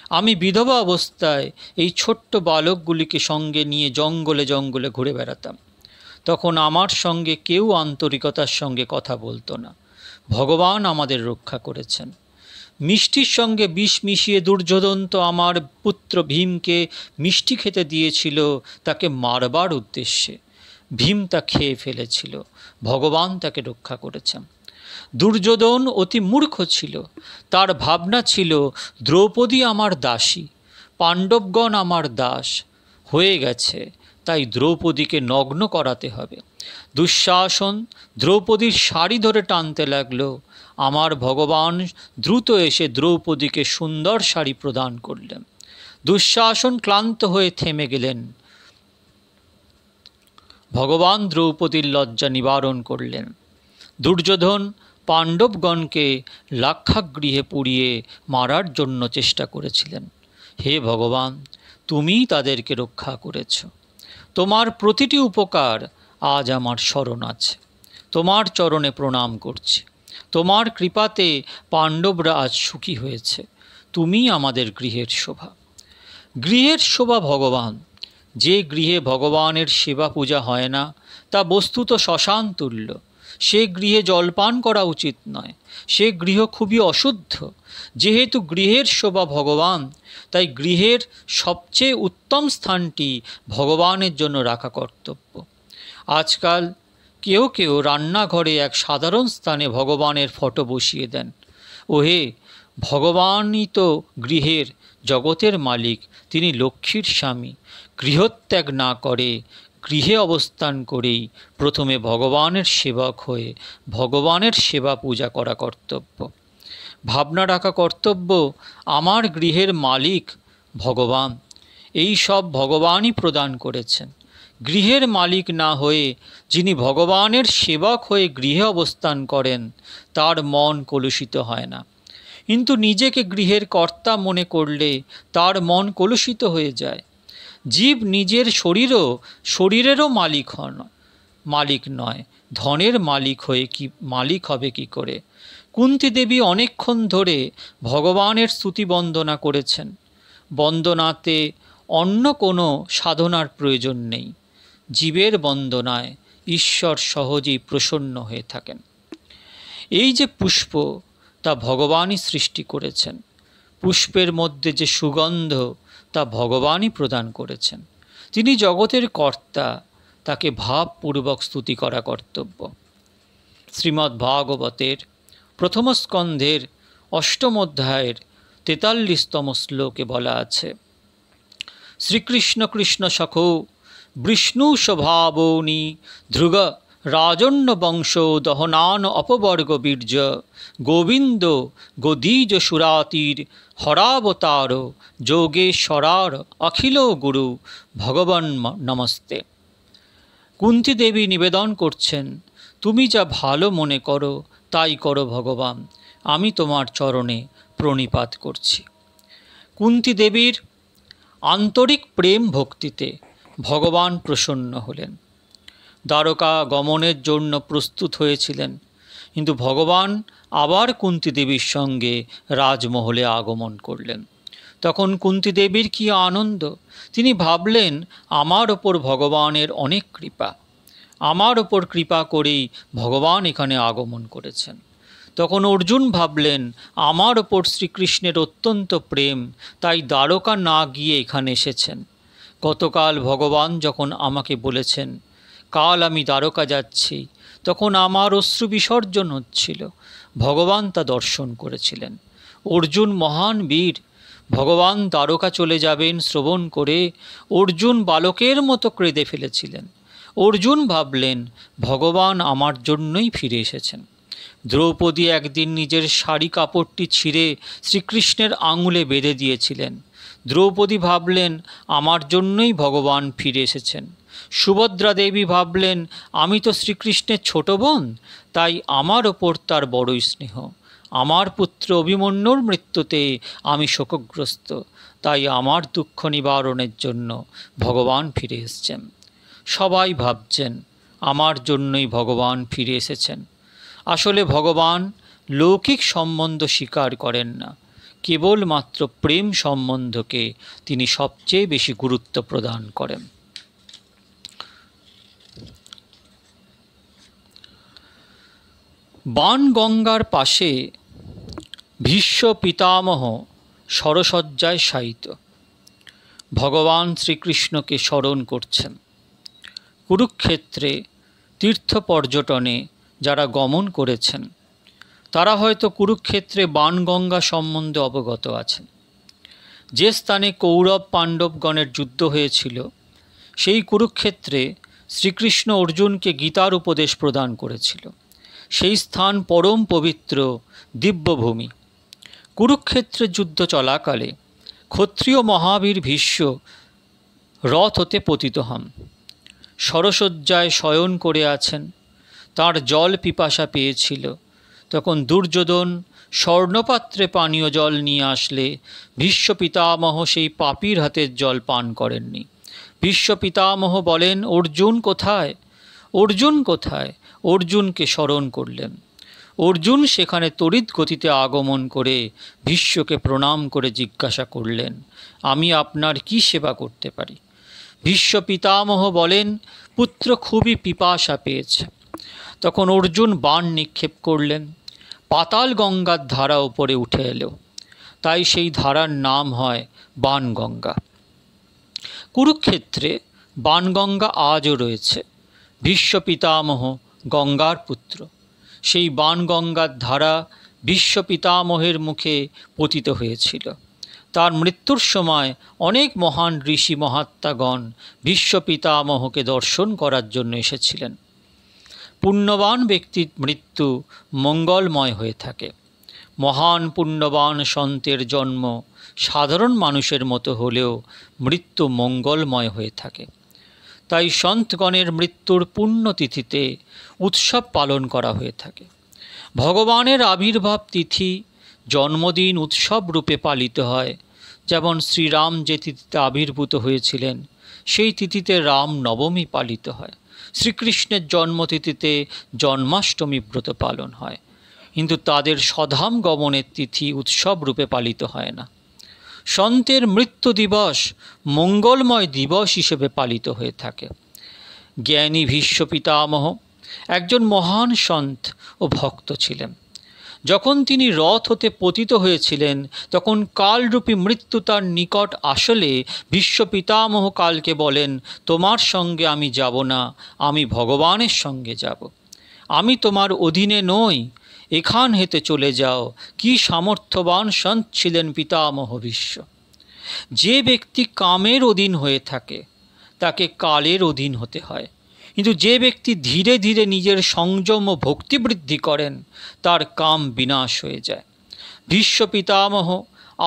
আমি বিধবা অবস্থায় এই ছোট্ট বালকগুলিকে সঙ্গে নিয়ে জঙ্গলে জঙ্গলে ঘুরে বেড়াতাম। তখন আমার সঙ্গে কেউ আন্তরিকতার সঙ্গে কথা বলতো না। ভগবান আমাদের রক্ষা করেছেন। মিষ্টির সঙ্গে বিষ মিশিয়ে দুর্যোধন তো আমার পুত্র ভীমকে মিষ্টি খেতে দিয়েছিল তাকে মারবার উদ্দেশ্যে। ভীম তা খেয়ে ফেলেছিল, ভগবান তাকে রক্ষা করেছেন। দুর্যোধন অতি মূর্খ ছিল। তার ভাবনা ছিল দ্রৌপদী আমার দাসী, পাণ্ডবগণ আমার দাস হয়ে গেছে, তাই দ্রৌপদীকে নগ্ন করাতে হবে। দুঃশাসন দ্রৌপদীর শাড়ি ধরে টানতে লাগলো। আমার ভগবান দ্রুত এসে দ্রৌপদীকে সুন্দর শাড়ি প্রদান করলেন। দুঃশাসন ক্লান্ত হয়ে থেমে গেলেন। ভগবান দ্রৌপদীর লজ্জা নিবারণ করলেন। দুর্যোধন পাণ্ডবগণকে লাক্ষাগৃহে পুড়িয়ে মারার জন্য চেষ্টা করেছিলেন। হে ভগবান, তুমিই তাদেরকে রক্ষা করেছ। তোমার প্রতিটি উপকার আজ আমার স্মরণ আছে। তোমার চরণে প্রণাম করছি। তোমার কৃপাতে পাণ্ডবরা আজ সুখী হয়েছে। তুমিই আমাদের গৃহের শোভা। গৃহের শোভা ভগবান। যে গৃহে ভগবানের সেবা পূজা হয় না তা বস্তুত শ্মশান তুল্য। সে গৃহে জলপান করা উচিত নয়। সে গৃহ খুবই অশুদ্ধ। যেহেতু গৃহের শোভা ভগবান, তাই গৃহের সবচেয়ে উত্তম স্থানটি ভগবানের জন্য রাখা কর্তব্য। আজকাল কেউ কেউ রান্নাঘরে এক সাধারণ স্থানে ভগবানের ফটো বসিয়ে দেন। ওহে, ভগবানই তো গৃহের জগতের মালিক। তিনি লক্ষ্মীর স্বামী। গৃহত্যাগ না করে গৃহে অবস্থান করেই প্রথমে ভগবানের সেবক হয়ে ভগবানের সেবা পূজা করা কর্তব্য। ভাবনা রাখা কর্তব্য, আমার গৃহের মালিক ভগবান। এই সব ভগবানই প্রদান করেছেন। গৃহের মালিক না হয়ে যিনি ভগবানের সেবক হয়ে গৃহে অবস্থান করেন তার মন কলুষিত হয় না। কিন্তু নিজেকে গৃহের কর্তা মনে করলে তার মন কলুষিত হয়ে যায়। জীব নিজের শরীরেরও মালিক নয়, ধনের মালিক হবে কি করে? কুন্তী দেবী অনেকক্ষণ ধরে ভগবানের স্তুতি বন্দনা করেছেন। বন্দনাতে অন্য কোনো সাধনার প্রয়োজন নেই। জীবের বন্দনায় ঈশ্বর সহজেই প্রসন্ন হয়ে থাকেন। এই যে পুষ্প, তা ভগবানই সৃষ্টি করেছেন। পুষ্পের মধ্যে যে সুগন্ধ, তা ভগবানই প্রদান করেছেন। তিনি জগতের কর্তা, তাকে ভাবপূর্বক স্তুতি করা কর্তব্য। শ্রীমদ্ ভাগবতের প্রথম স্কন্ধের ৮ম অধ্যায়ের ৪৩তম শ্লোকে বলা আছে, শ্রীকৃষ্ণ কৃষ্ণ সখো বিষ্ণু স্বভাবনি ধৃগ রাজন্য বংশ দহনান অপবর্গ বীর্য গোবিন্দ গোদীজ সুরাতির হরাবতার যোগেশ্বরার অখিল গুরু ভগবান নমস্তে। কুন্তী দেবী নিবেদন করছেন, তুমি যা ভালো মনে করো তাই করো ভগবান, আমি তোমার চরণে প্রণিপাত করছি। কুন্তী দেবীর আন্তরিক প্রেম ভক্তিতে ভগবান প্রসন্ন হলেন। দ্বারকা গমনের জন্য প্রস্তুত হয়েছিলেন, কিন্তু ভগবান আবার কুন্তী দেবীর সঙ্গে রাজমহলে আগমন করলেন। তখন কুন্তী দেবীর কী আনন্দ! তিনি ভাবলেন, আমার ওপর ভগবানের অনেক কৃপা, আমার ওপর কৃপা করেই ভগবান এখানে আগমন করেছেন। তখন অর্জুন ভাবলেন, আমার ওপর শ্রীকৃষ্ণের অত্যন্ত প্রেম, তাই দ্বারকা না গিয়ে এখানে এসেছেন। গতকাল ভগবান যখন আমাকে বলেছেন কাল আমি দ্বারকা যাচ্ছি, তখন আমার অশ্রু বিসর্জন হচ্ছিল। ভগবান তা দর্শন করেছিলেন। অর্জুন মহান বীর। ভগবান দ্বারকা চলে যাবেন শ্রবণ করে অর্জুন বালকের মতো কেঁদে ফেলেছিলেন। অর্জুন ভাবলেন, ভগবান আমার জন্যই ফিরে এসেছেন। দ্রৌপদী একদিন নিজের শাড়ি কাপড়টি ছিঁড়ে শ্রীকৃষ্ণের আঙুলে বেঁধে দিয়েছিলেন। দ্রৌপদী ভাবলেন, আমার জন্যই ভগবান ফিরে এসেছেন। সুভদ্রা দেবী ভাবলেন, আমি তো শ্রীকৃষ্ণের ছোট বোন, তাই আমার ওপর তার বড়ই স্নেহ। আমার পুত্র অভিমন্যুর মৃত্যুতে আমি শোকগ্রস্ত, তাই আমার দুঃখ নিবারণের জন্য ভগবান ফিরে এসেছেন। সবাই ভাবছেন আমার জন্যই ভগবান ফিরে এসেছেন। আসলে ভগবান লৌকিক সম্বন্ধ স্বীকার করেন না, কেবলমাত্র প্রেম সম্বন্ধকে তিনি সবচেয়ে বেশি গুরুত্ব প্রদান করেন। বাণগঙ্গার পাশে ভীষ্ম পিতামহ সরসজ্জায় শায়িত ভগবান শ্রীকৃষ্ণকে স্মরণ করছেন। কুরুক্ষেত্রে তীর্থ পর্যটনে যারা গমন করেছেন তারা হয়তো কুরুক্ষেত্রে বাণগঙ্গা সম্বন্ধে অবগত আছেন। যে স্থানে কৌরব পাণ্ডবগণের যুদ্ধ হয়েছিল, সেই কুরুক্ষেত্রে শ্রীকৃষ্ণ অর্জুনকে গীতার উপদেশ প্রদান করেছিল। সেই স্থান পরম পবিত্র দিব্যভূমি। কুরুক্ষেত্রের যুদ্ধ চলাকালে ক্ষত্রিয় মহাবীর ভীষ্ম রথ হতে পতিত হন। সরসজ্জায় শয়ন করে আছেন, তার জল পিপাসা পেয়েছিল। তখন দুর্যোধন স্বর্ণপাত্রে পানীয় জল নিয়ে আসলে ভীষ্ম পিতামহ সেই পাপীর হাতের জল পান করেননি। ভীষ্ম পিতামহ বলেন, অর্জুন কোথায়? অর্জুন কোথায়? অর্জুনকে স্মরণ করলেন। অর্জুন সেখানে তড়িৎ গতিতে আগমন করে ভীষ্মকে প্রণাম করে জিজ্ঞাসা করলেন, আমি আপনার কি সেবা করতে পারি? ভীষ্ম পিতামহ বলেন, পুত্র খুবই পিপাসা পেয়েছে। তখন অর্জুন বাণ নিক্ষেপ করলেন। পাতাল গঙ্গার ধারা উপরে উঠে এলো, তাই সেই ধারার নাম হয় বাণগঙ্গা। কুরুক্ষেত্রে বাণগঙ্গা আজও রয়েছে। ভীষ্ম পিতামহ গঙ্গার পুত্র। সেই বাণগঙ্গার ধারা ভীষ্ম পিতামহের মুখে পতিত হয়েছিল। তার মৃত্যুর সময় অনেক মহান ঋষি মহাত্মাগণ ভীষ্ম পিতামহকে দর্শন করার জন্য এসেছিলেন। পুণ্যবান ব্যক্তির মৃত্যু মঙ্গলময় হয়ে থাকে। মহান পুণ্যবান সন্তের জন্ম সাধারণ মানুষের মতো হলেও মৃত্যু মঙ্গলময় হয়ে থাকে। তাই সন্তগণের মৃত্যুর পুণ্যতিথিতে উৎসব পালন করা হয়ে থাকে। ভগবানের আবির্ভাব তিথি জন্মদিন উৎসব রূপে পালিত হয়। যেমন শ্রীরাম যে তিথিতে আবির্ভূত হয়েছিলেন, সেই তিথিতে রাম নবমী পালিত হয়। শ্রীকৃষ্ণের জন্মতিথিতে জন্মাষ্টমী ব্রত পালন হয়, কিন্তু তাদের স্বধাম গমনের তিথি উৎসব রূপে পালিত হয় না। সন্তের মৃত্যু দিবস মঙ্গলময় দিবস হিসেবে পালিত হয়ে থাকে। জ্ঞানী ভীষ্ম পিতামহ একজন মহান সন্ত ও ভক্ত ছিলেন। যখন তিনি রথ হতে পতিত হয়েছিলেন তখন কালরূপী মৃত্যু তার নিকট আসলে ভীষ্ম পিতামহ কালকে বলেন, তোমার সঙ্গে আমি যাব না, আমি ভগবানের সঙ্গে যাব। আমি তোমার অধীনে নই, এখান হেতে চলে যাও। কি সামর্থ্যবান সন্ত ছিলেন পিতামহ ভীষ্ম। যে ব্যক্তি কামের অধীন হয়ে থাকে তাকে কালের অধীন হতে হয়, কিন্তু যে ব্যক্তি ধীরে ধীরে নিজের সংযম ও ভক্তি বৃদ্ধি করেন তার কাম বিনাশ হয়ে যায়। ভীষ্ম পিতামহ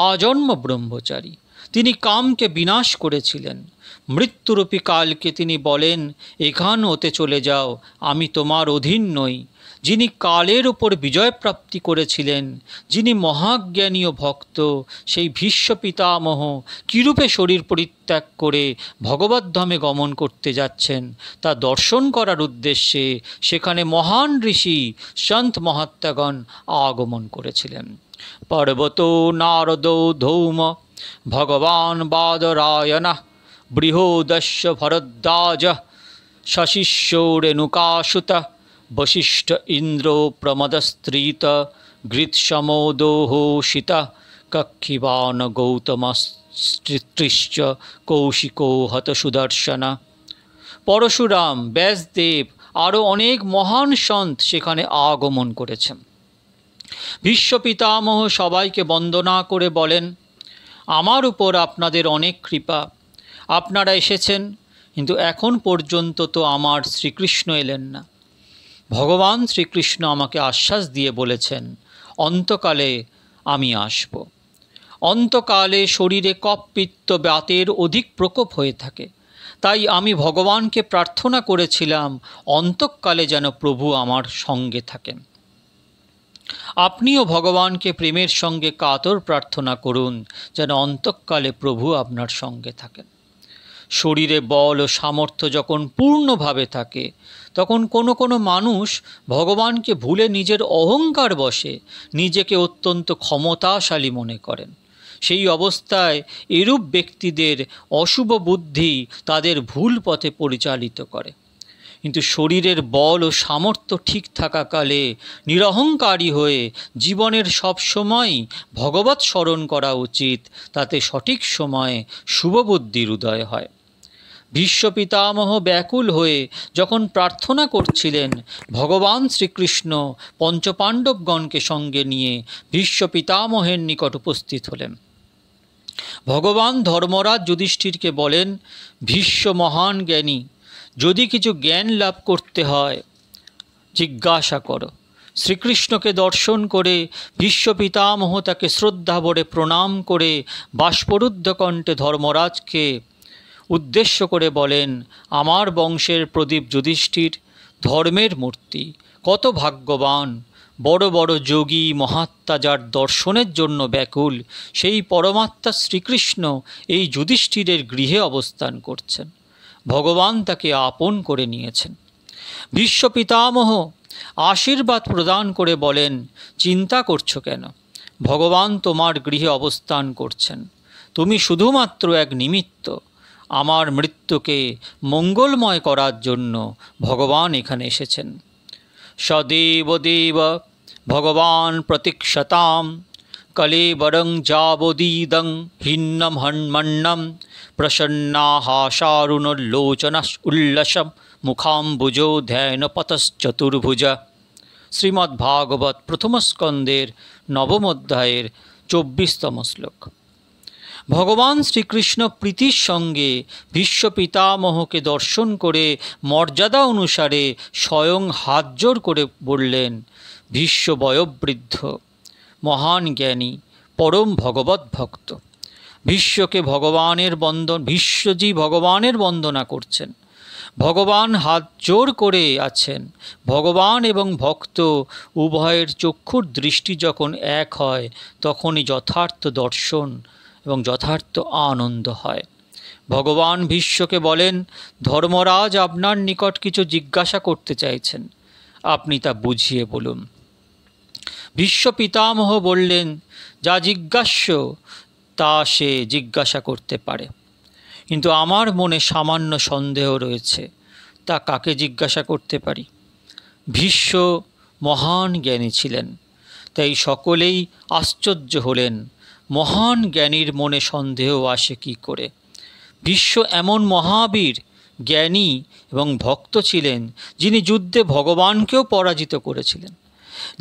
আজন্ম ব্রহ্মচারী, তিনি কামকে বিনাশ করেছিলেন। মৃত্যুরূপী কালকে তিনি বলেন, এখান হতে চলে যাও, আমি তোমার অধীন নই। যিনি কালের ওপর বিজয় প্রাপ্তি করেছিলেন, যিনি মহাজ্ঞানী ও ভক্ত, সেই ভীষ্ম পিতামহ কিরূপে শরীর পরিত্যাগ করে ভগবদ্ধামে গমন করতে যাচ্ছেন তা দর্শন করার উদ্দেশ্যে সেখানে মহান ঋষি সন্ত মহাত্মাগণ আগমন করেছিলেন। পর্বত নারদ ধৌম ভগবান বাদরায়ণ বৃহদস্য ভরদ্বাজ শশিষ্য রেণুকাসুত বশিষ্ঠ ইন্দ্র প্রমদস্ত্রীত গৃৎসমোদোহোষিত কক্ষিবান গৌতমস্ত্রিশ্চ কৌশিকো হত সুদর্শন। পরশুরাম, ব্যাসদেব আরও অনেক মহান সন্ত সেখানে আগমন করেছেন। ভীষ্ম পিতামহ সবাইকে বন্দনা করে বলেন, আমার উপর আপনাদের অনেক কৃপা, আপনারা এসেছেন, কিন্তু এখন পর্যন্ত তো আমার শ্রীকৃষ্ণ এলেন না। ভগবান শ্রীকৃষ্ণ আমাকে আশ্বাস দিয়ে বলেছেন, অন্তকালে আমি আসব। অন্তকালে শরীরে কফ পিত্ত বাতের অধিক প্রকোপ হয়ে থাকে, তাই আমি ভগবানকে প্রার্থনা করেছিলাম অন্তকালে যেন প্রভু আমার সঙ্গে থাকেন। আপনিও ভগবানকে প্রেমের সঙ্গে কাতর প্রার্থনা করুন যেন অন্তকালে প্রভু আপনার সঙ্গে থাকেন। শরীরে বল ও সামর্থ্য যখন পূর্ণভাবে থাকে তখন কোনো কোনো মানুষ ভগবানকে ভুলে নিজের অহংকার বশে নিজেকে অত্যন্ত ক্ষমতাশালী মনে করেন। সেই অবস্থায় এরূপ ব্যক্তিদের অশুভ বুদ্ধি তাদের ভুল পথে পরিচালিত করে। কিন্তু শরীরের বল ও সামর্থ্য ঠিক থাকাকালে নিরহংকারী হয়ে জীবনের সব সময়ই ভগবৎ স্মরণ করা উচিত, তাতে সঠিক সময়ে শুভবুদ্ধির উদয় হয়। ভীষ্ম পিতামহ ব্যাকুল হয়ে যখন প্রার্থনা করছিলেন, ভগবান শ্রীকৃষ্ণ পঞ্চপাণ্ডবগণকে সঙ্গে নিয়ে ভীষ্ম পিতামহের নিকট উপস্থিত হলেন। ভগবান ধর্মরাজ যুধিষ্ঠিরকে বলেন, ভীষ্ম মহান জ্ঞানী, যদি কিছু জ্ঞান লাভ করতে হয় জিজ্ঞাসা করো। শ্রীকৃষ্ণকে দর্শন করে ভীষ্ম পিতামহ তাকে শ্রদ্ধা ভরে প্রণাম করে বাষ্পরুদ্ধ কণ্ঠে ধর্মরাজকে উদ্দেশ্য করে বলেন, আমার বংশের প্রদীপ যুধিষ্ঠির ধর্মের মূর্তি, কত ভাগ্যবান। বড় বড় যোগী মহাত্মা যার দর্শনের জন্য ব্যাকুল, সেই পরমাত্মা শ্রীকৃষ্ণ এই যুধিষ্ঠিরের গৃহে অবস্থান করছেন। ভগবান তাকে আপন করে নিয়েছেন। ভীষ্ম পিতামহ আশীর্বাদ প্রদান করে বলেন, চিন্তা করছো কেন? ভগবান তোমার গৃহে অবস্থান করছেন, তুমি শুধুমাত্র এক নিমিত্ত। আমার মৃত্যুকে মঙ্গলময় করার জন্য ভগবান এখানে এসেছেন। সদেব দেব ভগবান প্রতীক্ষতাম কলেবরং যাবদীদং হিন্নম হন্মন্নম প্রসন্নাহাসারুণোল্লোচন উল্লসম মুখাম্বুজো ধ্যানপতশ্চতুর্ভুজ। শ্রীমদ্ভাগবত প্রথম স্কন্দের নবম অধ্যায়ের 24তম শ্লোক। ভগবান শ্রীকৃষ্ণ প্রীতির সঙ্গে ভীষ্ম পিতামহকে দর্শন করে মর্যাদা অনুসারে স্বয়ং হাত জোড় করে বললেন, ভীষ্ম বয়োবৃদ্ধ, মহান জ্ঞানী, পরম ভগবত ভক্ত। ভীষ্মজি ভগবানের বন্দনা করছেন। ভগবান হাত জোড় করে আছেন। ভগবান এবং ভক্ত উভয়ের চক্ষুর দৃষ্টি যখন এক হয় তখনই যথার্থ দর্শন এবং যথার্থ আনন্দ হয়। ভগবান ভীষ্মকে বলেন, ধর্মরাজ আপনার নিকট কিছু জিজ্ঞাসা করতে চাইছেন, আপনি তা বুঝিয়ে বলুন। ভীষ্ম পিতামহ বললেন, যা জিজ্ঞাস্য তা সে জিজ্ঞাসা করতে পারে। কিন্তু আমার মনে সামান্য সন্দেহ রয়েছে, তা কাকে জিজ্ঞাসা করতে পারি? ভীষ্ম মহান জ্ঞানী ছিলেন, তাই সকলেই আশ্চর্য হলেন, মহান জ্ঞানীর মনে সন্দেহ আসে কী করে? ভীষ্ম এমন মহাবীর, জ্ঞানী এবং ভক্ত ছিলেন, যিনি যুদ্ধে ভগবানকেও পরাজিত করেছিলেন।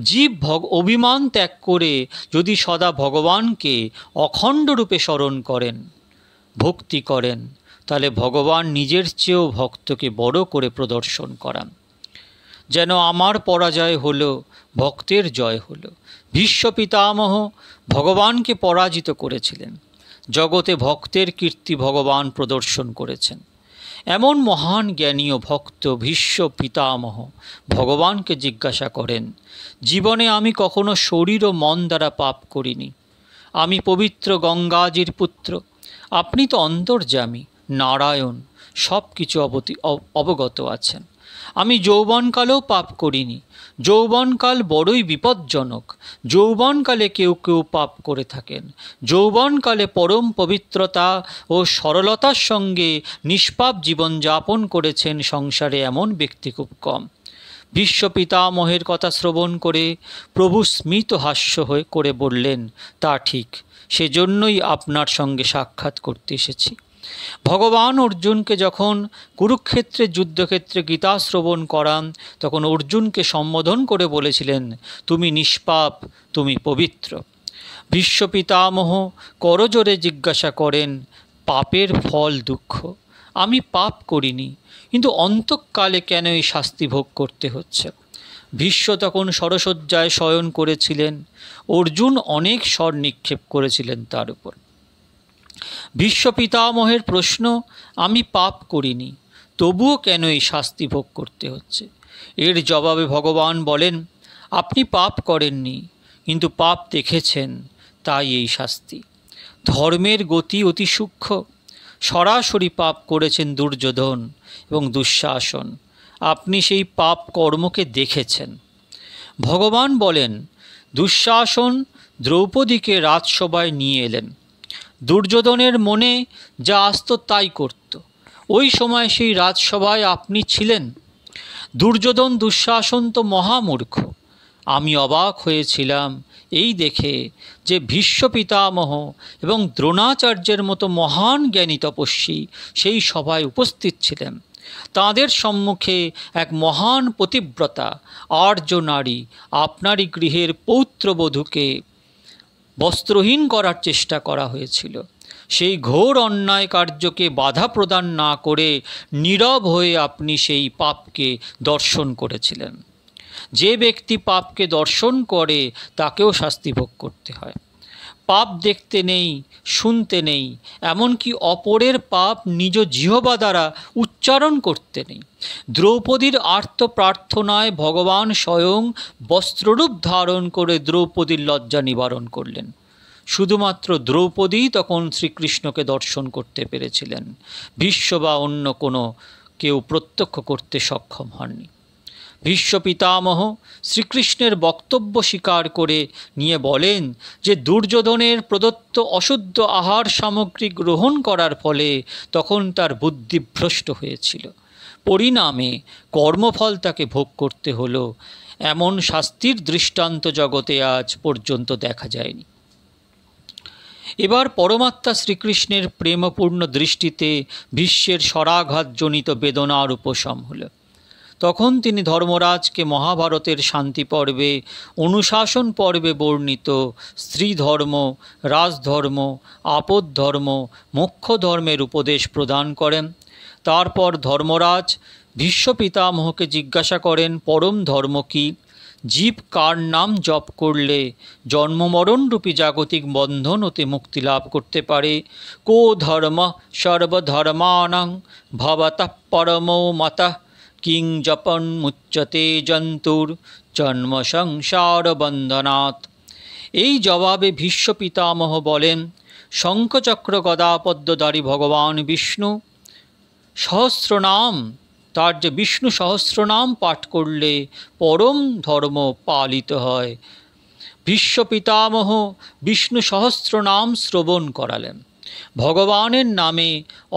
জীব অভিমান ত্যাগ করে যদি সদা ভগবানকে অখণ্ড রূপে স্মরণ করেন, ভক্তি করেন, তাহলে ভগবান নিজের চেয়েও ভক্তকে বড় করে প্রদর্শন করান। যেন আমার পরাজয় হলো, ভক্তের জয় হলো। ভীষ্ম পিতামহ ভগবানকে পরাজিত করেছিলেন, জগতে ভক্তের কীর্তি ভগবান প্রদর্শন করেছেন। এমন মহান জ্ঞানী ও ভক্ত ভীষ্ম পিতামহ ভগবানকে জিজ্ঞাসা করেন, জীবনে আমি কখনো শরীর ও মন দ্বারা পাপ করিনি। আমি পবিত্র গঙ্গাজির পুত্র, আপনি তো অন্তর্যামী, নারায়ণ, সব কিছু অবগত আছেন। আমি যৌবনকালেও পাপ করিনি। যৌবনকাল বড়ই বিপজ্জনক। যৌবনকালে কেউ কেউ পাপ করে থাকেন। যৌবনকালে পরম পবিত্রতা ও সরলতার সঙ্গে নিষ্পাপ জীবনযাপন করেছেন সংসারে এমন ব্যক্তি খুব কম। ভীষ্ম পিতামহের কথা শ্রবণ করে প্রভু স্মিত হাস্য হয়ে করে বললেন, তা ঠিক, সেজন্যই আপনার সঙ্গে সাক্ষাৎ করতে এসেছি। ভগবান অর্জুনকে যখন কুরুক্ষেত্রের যুদ্ধক্ষেত্রে গীতা শ্রবণ করান, তখন অর্জুনকে সম্বোধন করে বলেছিলেন, তুমি নিষ্পাপ, তুমি পবিত্র। ভীষ্ম পিতামহ করজোরে জিজ্ঞাসা করেন, পাপের ফল দুঃখ। আমি পাপ করিনি, কিন্তু অন্তঃকালে কেন এই শাস্তি ভোগ করতে হচ্ছে? ভীষ্ম তখন শরশয্যায় শয়ন করেছিলেন। অর্জুন অনেক স্বর নিক্ষেপ করেছিলেন তার উপর। ভীষ্ম পিতামহের প্রশ্ন, আমি পাপ করিনি, তবুও কেন এই শাস্তি ভোগ করতে হচ্ছে? এর জবাবে ভগবান বলেন, আপনি পাপ করেননি, কিন্তু পাপ দেখেছেন, তাই এই শাস্তি। ধর্মের গতি অতি সূক্ষ্ম। সরাসরি পাপ করেছেন দুর্যোধন এবং দুঃশাসন। আপনি সেই পাপ কর্মকে দেখেছেন। ভগবান বলেন, দুঃশাসন দ্রৌপদীকে রাজসভায় নিয়ে এলেন। দুর্যোধনের মনে যা আসত তাই করত। ওই সময় সেই রাজসভায় আপনি ছিলেন। দুর্যোধন দুঃশাসন তো মহামূর্খ। আমি অবাক হয়েছিলাম এই দেখে যে ভীষ্ম পিতামহ এবং দ্রোণাচার্যের মতো মহান জ্ঞানী তপস্বী সেই সভায় উপস্থিত ছিলেন। তাঁদের সম্মুখে এক মহান পতিব্রতা আর্য নারী আপনারই গৃহের পৌত্রবধূকে বস্ত্রহীন করার চেষ্টা করা হয়েছিল। সেই ঘোর অন্যায় কার্যকে বাধা প্রদান না করে নীরব হয়ে আপনি সেই পাপকে দর্শন করেছিলেন। যে ব্যক্তি পাপকে দর্শন করে তাকেও শাস্তি ভোগ করতে হয়। পাপ দেখতে নেই, শুনতে নেই, এমনকি অপরের পাপ নিজ জিহ্বা দ্বারা উচ্চারণ করতে নেই। দ্রৌপদীর আর্ত প্রার্থনায় ভগবান স্বয়ং বস্ত্ররূপ ধারণ করে দ্রৌপদীর লজ্জা নিবারণ করলেন। শুধুমাত্র দ্রৌপদী তখন শ্রীকৃষ্ণকে দর্শন করতে পেরেছিলেন। ভীষ্ম বা অন্য কোনো কেউ প্রত্যক্ষ করতে সক্ষম হননি। ভীষ্ম পিতামহ শ্রীকৃষ্ণের বক্তব্য স্বীকার করে নিয়ে বলেন যে দুর্যোধনের প্রদত্ত অশুদ্ধ আহার সামগ্রী গ্রহণ করার ফলে তখন তার বুদ্ধিভ্রষ্ট হয়েছিল। পরিণামে কর্মফল তাকে ভোগ করতে হলো। এমন শাস্তির দৃষ্টান্ত জগতে আজ পর্যন্ত দেখা যায়নি। এবার পরমাত্মা শ্রীকৃষ্ণের প্রেমপূর্ণ দৃষ্টিতে ভীষ্মের স্বরাঘাতজনিত বেদনার উপশম হল। তখন তিনি ধর্মরাজকে মহাভারতের শান্তি পর্বে, অনুশাসন পর্বে বর্ণিত স্ত্রীধর্ম, রাজধর্ম, আপদ ধর্ম, মোক্ষ ধর্মের উপদেশ প্রদান করেন। তারপর ধর্মরাজ ভীষ্ম পিতামহকে জিজ্ঞাসা করেন, পরম ধর্ম কী? জীব কার নাম জপ করলে জন্মমরণরূপী জাগতিক বন্ধন হতে মুক্তি লাভ করতে পারে? কো ধর্ম সর্বধর্মানাং ভবতঃ পরমো মতঃ কিং জপন মুচ্যতে জন্তুর জন্ম সংসার বন্ধনাৎ। এই জবাবে ভীষ্ম পিতামহ বলেন, শঙ্খচক্র গদাপদ্মধারী ভগবান বিষ্ণু সহস্রনাম, তার যে বিষ্ণু সহস্রনাম পাঠ করলে পরম ধর্ম পালিত হয়। ভীষ্ম পিতামহ বিষ্ণু সহস্রনাম শ্রবণ করালেন। ভগবানের নামে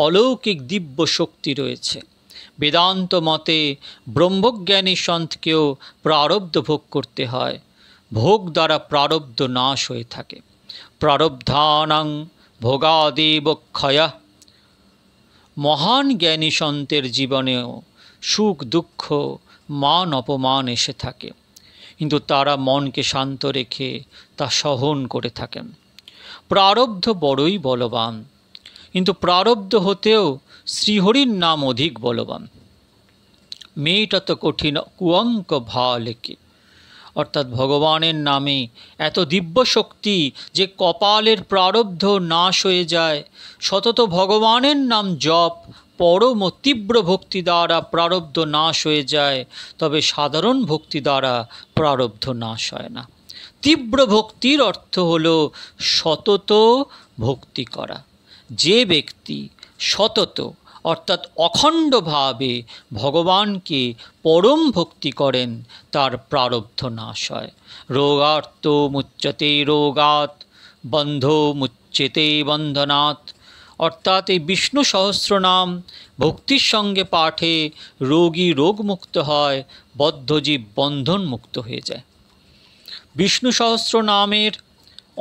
অলৌকিক দিব্য শক্তি রয়েছে। বেদান্ত মতে ব্রহ্মজ্ঞানী সন্তকেও প্রারব্ধ ভোগ করতে হয়। ভোগ দ্বারা প্রারব্ধ নাশ হয়ে থাকে। প্রারব্ধানাং ভোগাদেব ক্ষয়ঃ। মহান জ্ঞানী সন্তের জীবনেও সুখ দুঃখ মান অপমান এসে থাকে, কিন্তু তারা মনকে শান্ত রেখে তা সহন করে থাকেন। প্রারব্ধ বড়ই বলবান, কিন্তু প্রারব্ধ হতেও শ্রীহরির নাম অধিক বলবান। মেয়েটা তো কঠিন কুয়ঙ্ক ভালেকে, অর্থাৎ ভগবানের নামে এত দিব্য শক্তি যে কপালের প্রারব্ধ নাশ হয়ে যায়। সতত ভগবানের নাম জপ পরম তীব্র ভক্তি দ্বারা প্রারব্ধ নাশ হয়ে যায়, তবে সাধারণ ভক্তি দ্বারা প্রারব্ধ নাশ হয় না। তীব্র ভক্তির অর্থ হল সতত ভক্তি করা। যে ব্যক্তি সতত অর্থাৎ অখণ্ডভাবে ভগবানকে পরম ভক্তি করেন তার প্রারব্ধ নাশ হয়। রোগার্ত মুচ্যতে রোগাৎ, বন্ধ মুচ্যতে বন্ধনাৎ। অর্থাৎ এই বিষ্ণু সহস্রনাম ভক্তির সঙ্গে পাঠে রোগী রোগমুক্ত হয়, বদ্ধজীব বন্ধনমুক্ত হয়ে যায়। বিষ্ণু সহস্রনামের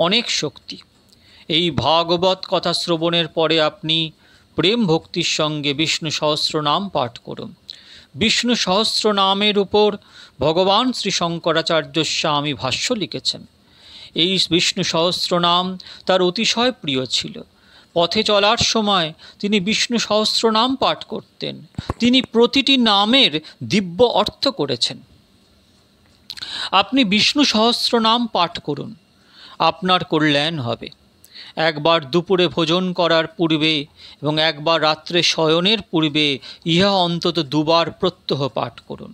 অনেক শক্তি। এই ভাগবত কথা শ্রবণের পরে আপনি প্রেম ভক্তির সঙ্গে বিষ্ণু সহস্রনাম পাঠ করুন। বিষ্ণু সহস্রনামের উপর ভগবান শ্রী শঙ্করাচার্য স্বামী ভাষ্য লিখেছেন। এই বিষ্ণু সহস্রনাম তার অতিশয় প্রিয় ছিল। পথে চলার সময় তিনি বিষ্ণু সহস্রনাম পাঠ করতেন। তিনি প্রতিটি নামের দিব্য অর্থ করেছেন। আপনি বিষ্ণু সহস্রনাম পাঠ করুন, আপনার কল্যাণ হবে। একবার দুপুরে ভোজন করার পূর্বে এবং একবার রাত্রে শয়নের পূর্বে ইহা অন্তত দুবার প্রত্যহ পাঠ করুন।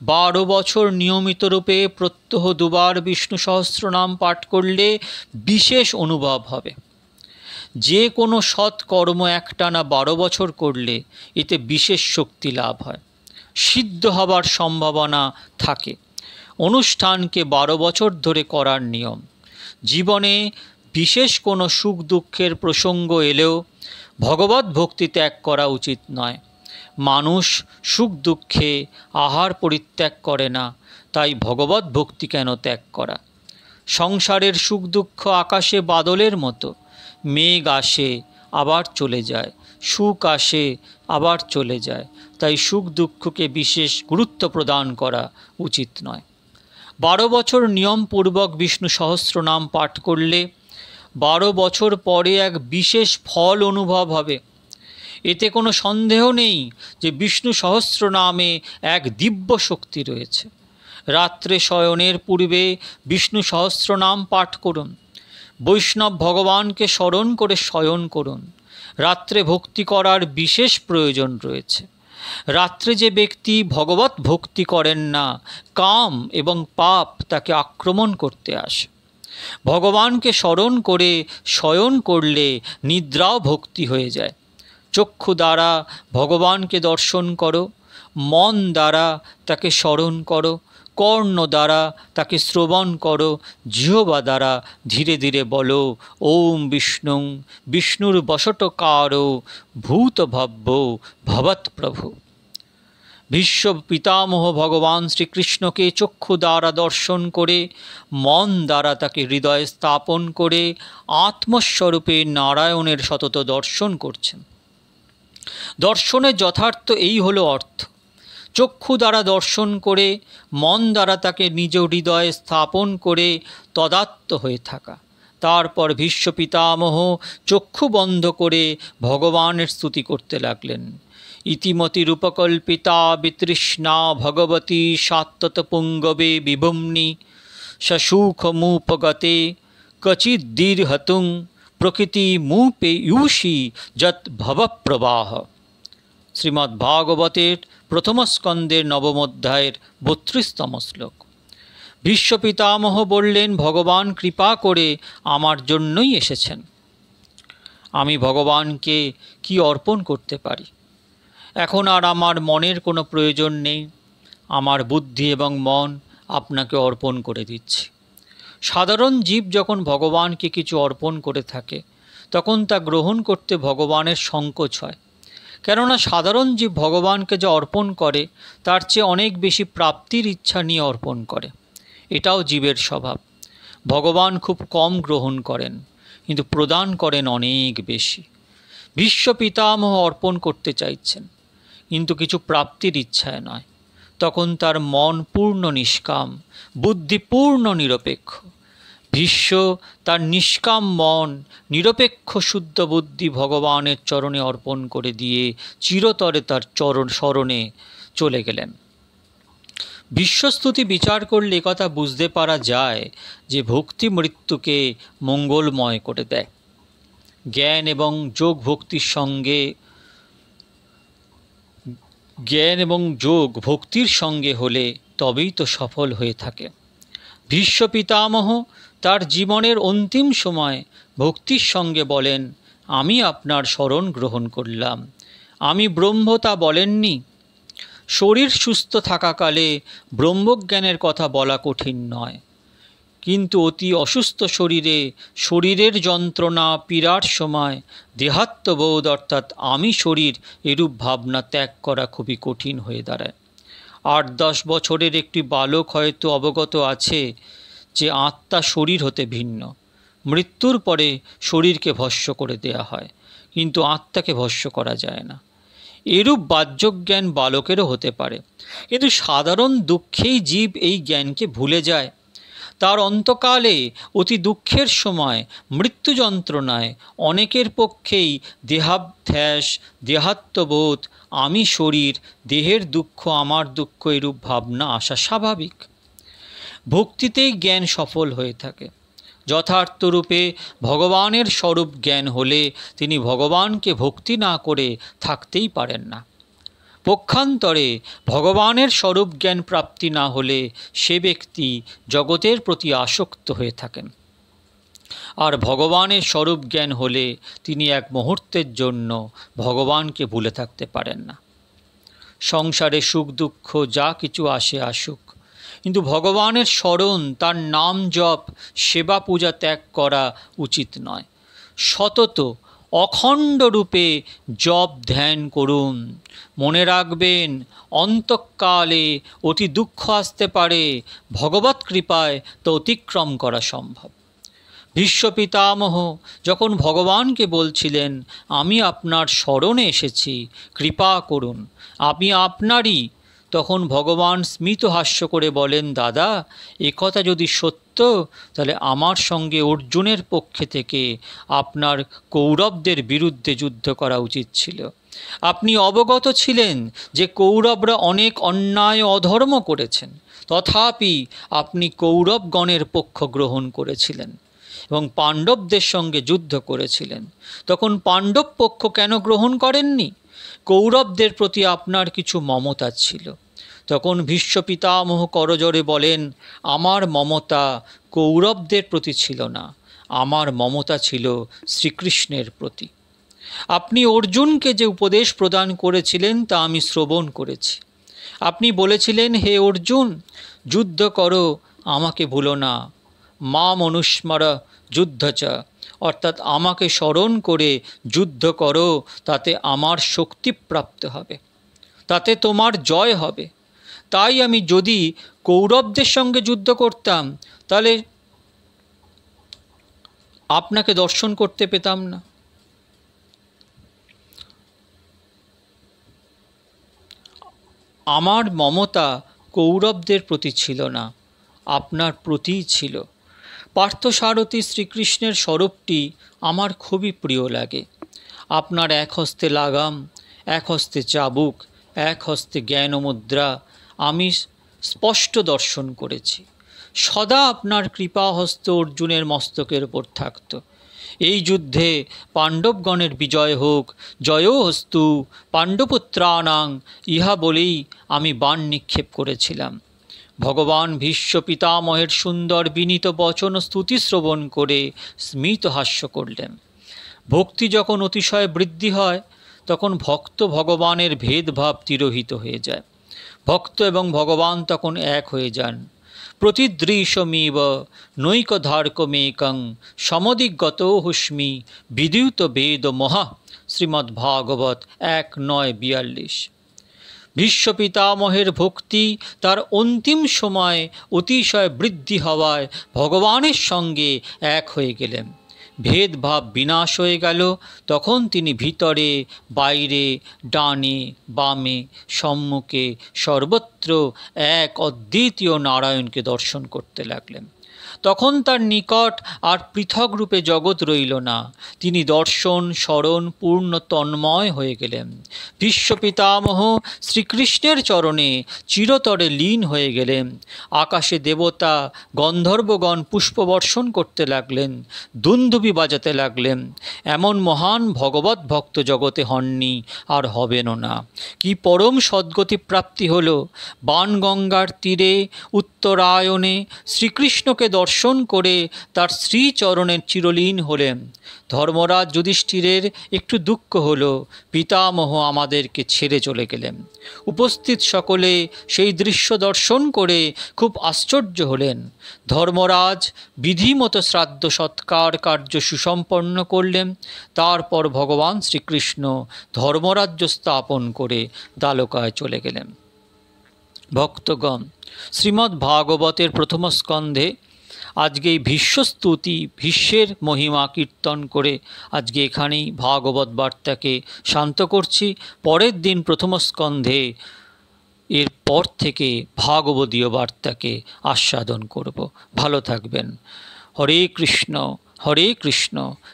12 বছর নিয়মিত রূপে প্রত্যহ দুবার বিষ্ণু সহস্রনাম পাঠ করলে বিশেষ অনুভব হবে। যে কোনো সৎকর্ম একটানা 12 বছর করলে এতে বিশেষ শক্তি লাভ হয়, সিদ্ধ হবার সম্ভাবনা থাকে। অনুষ্ঠানকে 12 বছর ধরে করার নিয়ম। জীবনে বিশেষ কোনো সুখ দুঃখের প্রসঙ্গ এলেও ভগবত ভক্তি ত্যাগ করা উচিত নয়। মানুষ সুখ দুঃখে আহার পরিত্যাগ করে না, তাই ভগবত ভক্তি কেন ত্যাগ করা? সংসারের সুখ দুঃখ আকাশে বাদলের মতো, মেঘ আসে আবার চলে যায়, সুখ আসে আবার চলে যায়। তাই সুখ দুঃখকে বিশেষ গুরুত্ব প্রদান করা উচিত নয়। 12 বছর নিয়মপূর্বক বিষ্ণু সহস্রনাম পাঠ করলে 12 বছর পরে এক বিশেষ ফল অনুভব হবে। এতে কোনো সন্দেহ নেই যে বিষ্ণু সহস্রনামে এক দিব্য শক্তি রয়েছে। রাত্রে শয়নের পূর্বে বিষ্ণু সহস্রনাম পাঠ করুন। বৈষ্ণব ভগবানকে স্মরণ করে শয়ন করুন। রাত্রে ভক্তি করার বিশেষ প্রয়োজন রয়েছে। রাত্রে যে ব্যক্তি ভগবত ভক্তি করেন না, কাম এবং পাপ তাকে আক্রমণ করতে আসে। ভগবানকে স্মরণ করে শয়ন করলে নিদ্রাও ভক্তি হয়ে যায়। চক্ষু দ্বারা ভগবানকে দর্শন করো, মন দ্বারা তাকে স্মরণ করো, কর্ণ দ্বারা তাকে শ্রবণ করো, জিহ্বা দ্বারা ধীরে ধীরে বলো ওম বিষ্ণুং বিষ্ণুর বশটকারো ভূতভব্য ভবৎপ্রভু। ভীষ্ম পিতামহ ভগবান শ্রীকৃষ্ণকে চক্ষু দ্বারা দর্শন করে মন দ্বারা তাকে হৃদয়ে স্থাপন করে আত্মস্বরূপে নারায়ণের সতত দর্শন করছেন। দর্শনের যথার্থ এই হলো অর্থ। চক্ষু দ্বারা দর্শন করে মন দ্বারা তাকে নিজ হৃদয়ে স্থাপন করে তদাত্ম হয়ে থাকা। তারপর ভীষ্ম পিতামহ চক্ষু বন্ধ করে ভগবানের স্তুতি করতে লাগলেন। ইতিমতিরূপকল্পিতা বিতৃষ্ণা ভগবতী সাত্তত পুঙ্গবে বিভুম্নি সসুখমুপগতে কচিদ্দীর্হতুং প্রকৃতি মুপেয়ুষি যৎ ভবপ্রবাহ। শ্রীমদ্ ভাগবতের প্রথম স্কন্দের 9ম অধ্যায়ের 32তম শ্লোক। ভীষ্ম পিতামহ বললেন, ভগবান কৃপা করে আমার জন্যই এসেছেন। আমি ভগবানকে কি অর্পণ করতে পারি? এখন আর আমার মনের কোনো প্রয়োজন নেই। আমার বুদ্ধি এবং মন আপনাকে অর্পণ করে দিচ্ছি। সাধারণ জীব যখন ভগবানকে কিছু অর্পণ করে থাকে তখন তা গ্রহণ করতে ভগবানের সংকোচ হয়, কেননা সাধারণ জীব ভগবানকে যা অর্পণ করে তার চেয়ে অনেক বেশি প্রাপ্তির ইচ্ছা নিয়ে অর্পণ করে। এটাও জীবের স্বভাব। ভগবান খুব কম গ্রহণ করেন, কিন্তু প্রদান করেন অনেক বেশি। ভীষ্ম পিতামহ অর্পণ করতে চাইছেন, কিন্তু কিছু প্রাপ্তির ইচ্ছায় নয়। তখন তার মন পূর্ণ নিষ্কাম, বুদ্ধি পূর্ণ নিরপেক্ষ। ভীষ্ম তার নিষ্কাম মন, নিরপেক্ষ শুদ্ধ বুদ্ধি ভগবানের চরণে অর্পণ করে দিয়ে চিরতরে তার শরণে চলে গেলেন। বিশ্বস্তুতি বিচার করলে একথা বুঝতে পারা যায় যে ভক্তি মৃত্যুকে মঙ্গলময় করে দেয়। জ্ঞান এবং যোগ ভক্তির সঙ্গে হলে তবেই তো সফল হয়ে থাকে। ভীষ্ম পিতামহ তার জীবনের অন্তিম সময় ভক্তির সঙ্গে বলেন, আমি আপনার শরণ গ্রহণ করলাম। আমি ব্রহ্ম তা বলেননি। শরীর সুস্থ থাকাকালে ব্রহ্মজ্ঞানের কথা বলা কঠিন নয়, কিন্তু অতি অসুস্থ শরীরের যন্ত্রণা পীড়ার সময় দেহাত্মবোধ অর্থাৎ আমি শরীর এরূপ ভাবনা ত্যাগ করা খুবই কঠিন হয়ে দাঁড়ায়। 8-10 বছরের একটি বালক হয়তো অবগত আছে যে আত্মা শরীর হতে ভিন্ন। মৃত্যুর পরে শরীরকে ভস্ম করে দেয়া হয়, কিন্তু আত্মাকে ভস্ম করা যায় না। এরূপ বাহ্যজ্ঞান বালকেরও হতে পারে, কিন্তু সাধারণ দুঃখেই জীব এই জ্ঞানকে ভুলে যায়। তার অন্তকালে অতি দুঃখের সময় মৃত্যু যন্ত্রণায় অনেকের পক্ষেই দেহাধ্যাস, দেহাত্মবোধ, আমি শরীর, দেহের দুঃখ, আমার দুঃখ এরূপ ভাবনা আসা স্বাভাবিক। ভক্তিতেই জ্ঞান সফল হয়ে থাকে। যথার্থরূপে ভগবানের স্বরূপ জ্ঞান হলে তিনি ভগবানকে ভক্তি না করে থাকতেই পারেন না। পক্ষান্তরে ভগবানের স্বরূপ জ্ঞান প্রাপ্তি না হলে সে ব্যক্তি জগতের প্রতি আসক্ত হয়ে থাকেন। আর ভগবানের স্বরূপ জ্ঞান হলে তিনি এক মুহূর্তের জন্য ভগবানকে ভুলে থাকতে পারেন না। সংসারে সুখ দুঃখ যা কিছু আসে আসুক, কিন্তু ভগবানের স্মরণ, তার নাম জপ, সেবা পূজা ত্যাগ করা উচিত নয়। সতত অখণ্ড রূপে জপ ধ্যান করুন। মনে রাখবেন, অন্তকালে অতি দুঃখ আসতে পারে, ভগবৎ কৃপায় তা অতিক্রম করা সম্ভব। ভীষ্ম পিতামহ যখন ভগবানকে বলছিলেন, আমি আপনার শরণে এসেছি, কৃপা করুন, আমি আপনারই, তখন ভগবান স্মিত হাস্য করে বলেন, দাদা, একথা যদি সত্য তাহলে আমার সঙ্গে অর্জুনের পক্ষে থেকে আপনার কৌরবদের বিরুদ্ধে যুদ্ধ করা উচিত ছিল। আপনি অবগত ছিলেন যে কৌরবরা অনেক অন্যায় অধর্ম করেছেন, তথাপি আপনি কৌরবগণের পক্ষ গ্রহণ করেছিলেন এবং পাণ্ডবদের সঙ্গে যুদ্ধ করেছিলেন। তখন পাণ্ডব পক্ষ কেন গ্রহণ করেননি? কৌরবদের প্রতি আপনার কিছু মমতা ছিল। তখন ভীষ্ম পিতামহ করজোড়ে বলেন, আমার মমতা কৌরবদের প্রতি ছিল না, আমার মমতা ছিল শ্রীকৃষ্ণের প্রতি। আপনি অর্জুনকে যে উপদেশ প্রদান করেছিলেন তা আমি শ্রবণ করেছি। আপনি বলেছিলেন, হে অর্জুন, যুদ্ধ করো, আমাকে ভুলো না। মা মনুস্মর যুদ্ধচ, অর্থাৎ আমাকে স্মরণ করে যুদ্ধ করো, তাতে আমার শক্তি প্রাপ্ত হবে, তাতে তোমার জয় হবে। তাই আমি যদি কৌরবদের সঙ্গে যুদ্ধ করতাম তাহলে আপনাকে দর্শন করতে পেতাম না। আমার মমতা কৌরবদের প্রতি ছিল না, আপনার প্রতিই ছিল। পার্থসারথী শ্রীকৃষ্ণের স্বরূপটি আমার খুবই প্রিয় লাগে। আপনার এক হস্তে লাগাম, এক হস্তে চাবুক, এক হস্তে জ্ঞানমুদ্রা আমি স্পষ্ট দর্শন করেছি। সদা আপনার কৃপাহস্ত অর্জুনের মস্তকের ওপর থাকত। এই যুদ্ধে পাণ্ডবগণের বিজয় হোক, জয়োস্তু পাণ্ডবপুত্রানাং, ইহা বলেই আমি বাণ নিক্ষেপ করেছিলাম। ভগবান ভীষ্ম পিতামহের সুন্দর বিনীত বচন স্তুতি শ্রবণ করে স্মিত হাস্য করলেন। ভক্তি যখন অতিশয় বৃদ্ধি হয় তখন ভক্ত ভগবানের ভেদভাব তিরোহিত হয়ে যায়। ভক্ত এবং ভগবান তখন এক হয়ে যান। প্রতিদৃশমিব নৈকধার্কমেকং সমদিগ্গত হুস্মি বিদ্যুত বেদ মহা। শ্রীমদ্ভাগবত 1:9-42। ভীষ্ম পিতামহের ভক্তি তার অন্তিম সময় অতিশয় বৃদ্ধি হওয়ায় ভগবানের সঙ্গে এক হয়ে গেলেন। ভেদভাব বিনাশ হয়ে গেল। তখন তিনি ভিতরে বাইরে, ডানে বামে, সম্মুখে সর্বত্র এক অদ্বিতীয় নারায়ণকে দর্শন করতে লাগলেন। তখন তার নিকট আর পৃথক রূপে জগৎ রইল না। তিনি দর্শন স্মরণ পূর্ণ তন্ময় হয়ে গেলেন। ভীষ্ম পিতামহ শ্রীকৃষ্ণের চরণে চিরতরে লীন হয়ে গেলেন। আকাশে দেবতা গন্ধর্বগণ পুষ্পবর্ষণ করতে লাগলেন, দুন্দুভি বাজাতে লাগলেন। এমন মহান ভগবত ভক্ত জগতে হননি, আর হবেনও না। কি পরম সদ্গতি প্রাপ্তি হল! বাণগঙ্গার তীরে উত্তরায়ণে শ্রীকৃষ্ণকে দর্শন করে তার শ্রীচরণের চিরলীন হলেন। ধর্মরাজ যুধিষ্ঠিরের একটু দুঃখ হলো, পিতামহ আমাদেরকে ছেড়ে চলে গেলেন। উপস্থিত সকলে সেই দৃশ্য দর্শন করে খুব আশ্চর্য হলেন। ধর্মরাজ বিধিমতো শ্রাদ্ধ সৎকার কার্য সুসম্পন্ন করলেন। তারপর ভগবান শ্রীকৃষ্ণ ধর্মরাজ্য স্থাপন করে দ্বারকায় চলে গেলেন। ভক্তগণ, শ্রীমদ্ ভাগবতের প্রথম স্কন্ধে আজকে এই ভীষ্মস্তুতি, ভীষ্মের মহিমা কীর্তন করে আজকে এখানেই ভাগবত বার্তাকে শান্ত করছি। পরের দিন প্রথম স্কন্ধে এরপর থেকে ভাগবতীয় বার্তাকে আস্বাদন করব। ভালো থাকবেন। হরে কৃষ্ণ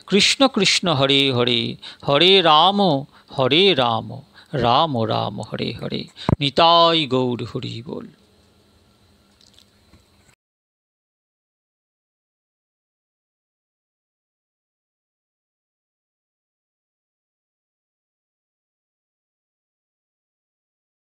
কৃষ্ণ কৃষ্ণ হরে হরে, হরে রাম রাম রাম হরে হরে। নিতাই গৌর হরি বল।